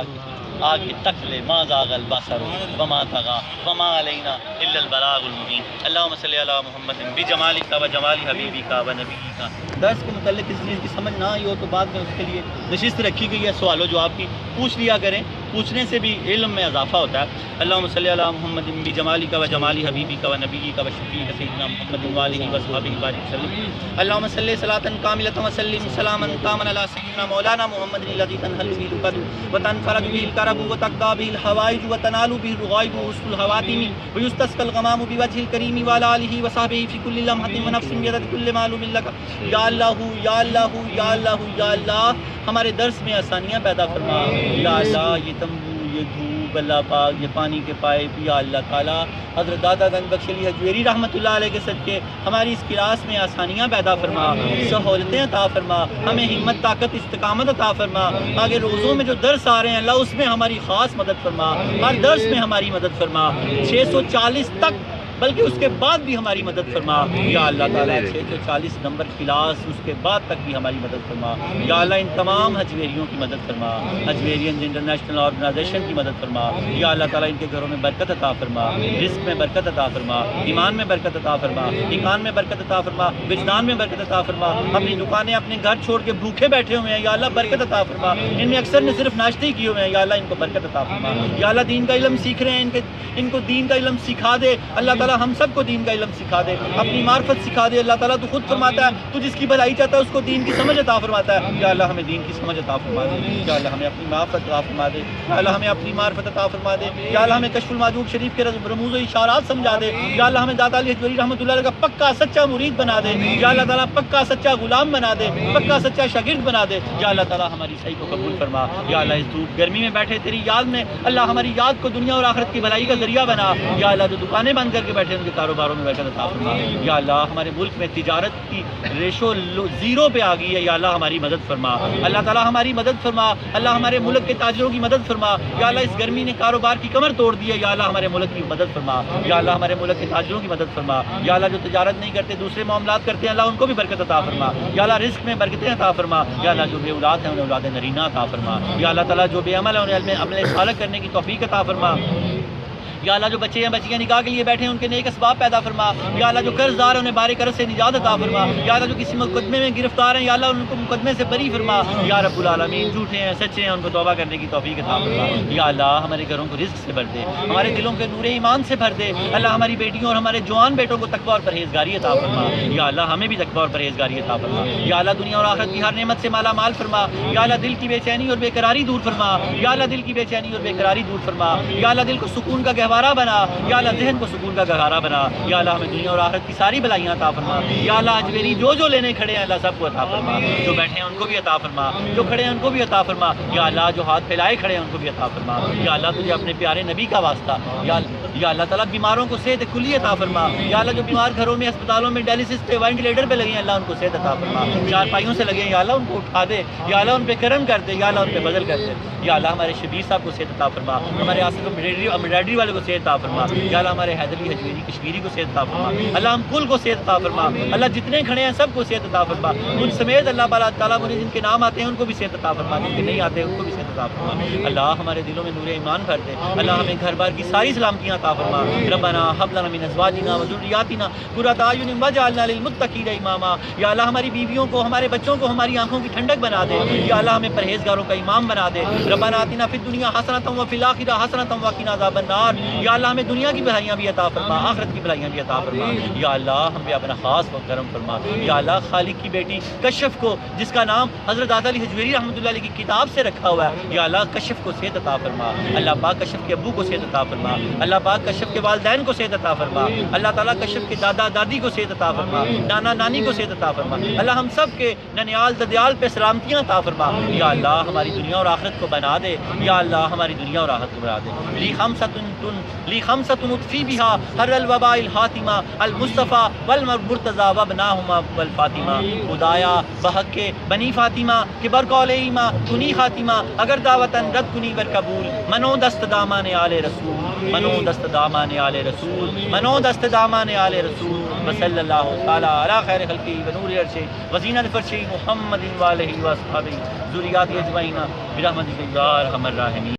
آگے تک لے. ما زاغ البصر وما طغى وما علینا الا البلاغ المبین. اللہم صلی علی محمد بجمالک و جمال حبیبک و نبیک. درس کے متعلق کسی چیز کی سمجھ نہ آئی ہو تو بعد میں اس کے لیے نشست رکھی گئی ہے، سوال و جواب کی، پوچھ لیا کریں. پوچھنے سے بھی علم میں اضافہ ہوتا ہے. اللہم صلی علی محمد بجمالک و جمال حبیبک و نبیک و شفیعک سیدنا محمد و آلہ و صحبہ وسلم. اللہم صلی صلاۃ کاملۃ وسلم سلاما تاما علی سیدنا مولانا محمد الذی تنحل به العقد وتنفرج به الكرب وتقضى به الحوائج وتنال به الرغائب وحسن الخواتم ويستسقى الغمام بوجه الكريم وعلى آله وصحبه في كل لمحة ونفس بيد كل معلوم لك. یا اللہ یا اللہ یا اللہ یا اللہ، ہمارے درس میں آسانیاں پیدا فرما. یا اللہ یہ تمبو، یہ دھوپ، اللہ پاک یہ پانی کے پائپ، یا اللہ تعالیٰ حضرت داتا گنج بخش علی حجویری رحمۃ اللہ علیہ کے صدقے ہماری اس کلاس میں آسانیاں پیدا فرما، سہولتیں عطا فرما، ہمیں ہمت طاقت استقامت عطا فرما. آگے روزوں میں جو درس آ رہے ہیں اللہ اس میں ہماری خاص مدد فرما، ہر درس میں ہماری مدد فرما. 640 تک بلکہ اس کے بعد بھی ہماری مدد فرما. یا اللہ تعالیٰ 640 نمبر کلاس اس کے بعد تک بھی ہماری مدد فرما. یا اللہ ان تمام حجویریوں کی مدد فرما، حجویرین انٹرنیشنل آرگنائزیشن کی مدد فرما. یا اللہ تعالیٰ ان کے گھروں میں برکت عطا فرما، رزق میں برکت عطا فرما، ایمان میں برکت عطا فرما، ایمان میں برکت عطا فرما، وجدان میں برکت عطا فرما. اپنی دکانیں اپنے گھر چھوڑ کے بھوکے بیٹھے ہوئے ہیں، یا اللہ برکت عطا فرما. ان میں اکثر نے صرف ناشتے ہی کیے ہوئے ہیں، یا اللہ ان کو برکت عطا فرما. یا اللہ دین کا علم سیکھ رہے ہیں، ان کو دین کا علم سکھا دے. اللہ تعالیٰ ہم سب کو دین کا علم سکھا دے، اپنی معرفت سکھا دے. اللہ تعالیٰ تو خود فرماتا ہے تو جس کی بھلائی چاہتا ہے اس کو دین کی سمجھ عطا فرماتا ہے. یا اللہ ہمیں دین کی سمجھ عطا فرما دے. یا اللہ ہمیں اپنی معرفت عطا فرما دے. یا اللہ ہمیں اپنی معرفت عطا فرما دے. یا اللہ ہمیں کشف المعجوب شریف کے رموز و اشارات سمجھا دے. یا اللہ ہمیں داتا علی حجویری رحمۃ اللہ علیہ کا پکا سچا مرید بنا دے. یا اللہ تعالیٰ پکا سچا غلام بنا دے، پکا سچا شاگرد بنا دے. یا اللہ تعالیٰ ہماری صحیح کو قبول فرما. یا اللہ اس دھوپ گرمی میں بیٹھے تیری یاد میں اللہ ہماری یاد کو دنیا اور آخرت کی بھلائی کا ذریعہ بنا. یا اللہ تو دکانیں بند کر کے بیٹھے ان کے کاروباروں میں برکت عطا فرما۔ یا اللہ ہمارے ملک میں تجارت کی ریشو زیرو پہ آ گئی ہے، یا اللہ ہماری مدد فرما، اللہ تعالیٰ ہماری مدد فرما، اللہ ہمارے ملک کے تاجروں کی مدد فرما۔ یا اللہ اس گرمی نے کاروبار کی کمر توڑ دی ہے، یا اللہ ہمارے ملک کی مدد فرما، یا اللہ ہمارے ملک کے تاجروں کی مدد فرما۔ یا اللہ جو تجارت نہیں کرتے دوسرے معاملات کرتے ہیں، اللہ ان کو بھی برکت عطا فرما۔ یا اللہ رزق میں برکتیں عطا فرما۔ یا اللہ جو بے اولاد ہیں انہیں اولاد نرینہ عطا فرما۔ یا اللہ تعالیٰ جو بے عمل ہیں انہیں عمل صالح کرنے کی توفیق عطا فرما۔ یا اللہ جو بچے ہیں بچیاں نکاح کے لیے بیٹھے ہیں ان کے نیک اسباب پیدا فرما۔ یا اللہ جو قرض دار ہیں انہیں بارے قرض سے نجات عطا فرما۔ یا اللہ جو کسی مقدمے میں گرفتار ہیں، یا اللہ ان کو مقدمے سے بری فرما۔ یا رب العالمین جھوٹے ہیں سچے ہیں ان کو توبہ کرنے کی توفیق عطا فرما۔ یا اللہ ہمارے گھروں کو رزق سے بھر دے، ہمارے دلوں کے نور ایمان سے بھر دے۔ اللہ ہماری بیٹیوں اور ہمارے جوان بیٹوں کو تقویٰ اور پرہیزگاری عطا فرما۔ یا اللہ ہمیں بھی تقویٰ اور پرہیزگاری عطا فرما۔ یا اللہ دنیا اور آخرت کی ہر نعمت سے مالا مال فرما۔ یا اللہ دل کی بے چینی اور بے قراری دور فرما۔ یا اللہ دل کی بے چینی اور بے قراری دور فرما۔ یا اللہ دل کو سکون کا گہوارہ بنا۔ یا اللہ ذہن کو سکون کا گہوارہ بنا۔ یا اللہ ہمیں دنیا اور آخرت کی ساری بلائیاں عطا فرما۔ یا اللہ اجمیری جو لینے کھڑے ہیں اللہ سب کو عطا فرما، جو بیٹھے ہیں ان کو بھی عطا فرما، جو کھڑے ہیں ان کو بھی عطا فرما۔ یا اللہ جو ہاتھ پھیلائے کھڑے ہیں ان کو بھی عطا فرما۔ یا اللہ تجھے اپنے پیارے نبی کا واسطہ، یا اللہ تعالیٰ بیماروں کو صحت کلی عطا فرما۔ یا اللہ جو بیمار گھروں میں اسپتالوں میں ڈائلسس پہ وینٹیلیٹر پہ لگے ہیں اللہ ان کو صحت عطا فرما۔ چار پائیوں سے لگے ہیں یا اللہ ان کو اٹھا دے، یا اللہ ان پہ کرم کر دے، یا اللہ ان پہ فضل کر دے۔ یا اللہ ہمارے شبیر صاحب کو صحت عطا فرما، ہمارے آصف امبرائڈری والے کو صحت عطا فرما۔ یا اللہ ہمارے حیدری حجویری کشمیری کو صحت عطا فرما۔ اللہ ہم کل کو صحت عطا فرما۔ اللہ جتنے کھڑے ہیں سب کو صحت عطا فرما، ان سمیت اللہ تعالیٰ مجھے جن کے نام آتے ہیں ان کو بھی صحت عطا فرما، جن کے نہیں آتے ان کو بھی صحت عطا فرما۔ اللہ ہمارے دلوں میں نور ایمان بھر دے، اللہ ہمیں گھر بار کی ساری سلامتیاں عطا فرما۔ ربنا هب لنا من ازواجنا وذرياتنا قرۃ اعین واجعلنا للمتقین اماما۔ یا اللہ ہماری بیویوں کو ہمارے بچوں کو ہماری آنکھوں کی ٹھنڈک بنا دے، یا اللہ ہمیں پرہیزگاروں کا امام بنا دے۔ ربنا آتنا فی الدنیا حسنۃ وفی الآخرۃ حسنۃ وقنا عذاب النار۔ یا اللہ ہمیں دنیا کی بھلائیاں بھی عطا فرما، آخرت کی بھلائیاں بھی عطا فرما۔ یا اللہ ہم پہ اپنا خاص و کرم فرما۔ یا اللہ خالق کی بیٹی کشف کو جس کا نام حضرت علی حجویری رحمۃ اللہ علیہ کی کتاب سے رکھا ہوا ہے، یا اللہ کشف کو صحت عطا فرما۔ اللہ پاک کشف کے ابو کو صحت عطا فرما، اللہ پاک کشف کے والدین کو صحت عطا فرما، اللہ تعالیٰ کشف کے دادا دادی کو صحت عطا فرما، نانا نانی کو صحت عطا فرما۔ اللہ ہم سب کے ننیال ددیال پہ سلامتیاں عطا فرما۔ یا اللہ ہماری دنیا اور آخرت کو بنا دے، یا اللہ ہماری دنیا اور آخرت کو بنا دے۔ لی خمسۃ اطفی بہا ہر الوباء الحاتمہ المصطفیٰ والمرتضیٰ وابناہما والفاطمہ۔ خدایا بحق کے بنی فاطمہ کے برقول ایمہ کنی خاتمہ، اگر دعوتاً رد کنی بر قبول، منو دست دامان آل رسول، منو دست دامان آل رسول، منو دست دامان آل رسول۔ وصلی اللہ تعالی علی خیر خلقہ ونور عرشہ وزینۃ فرشہ محمد وآلہ وصحبہ ذریات اجمعین برحمتک یا ارحم الراحمین۔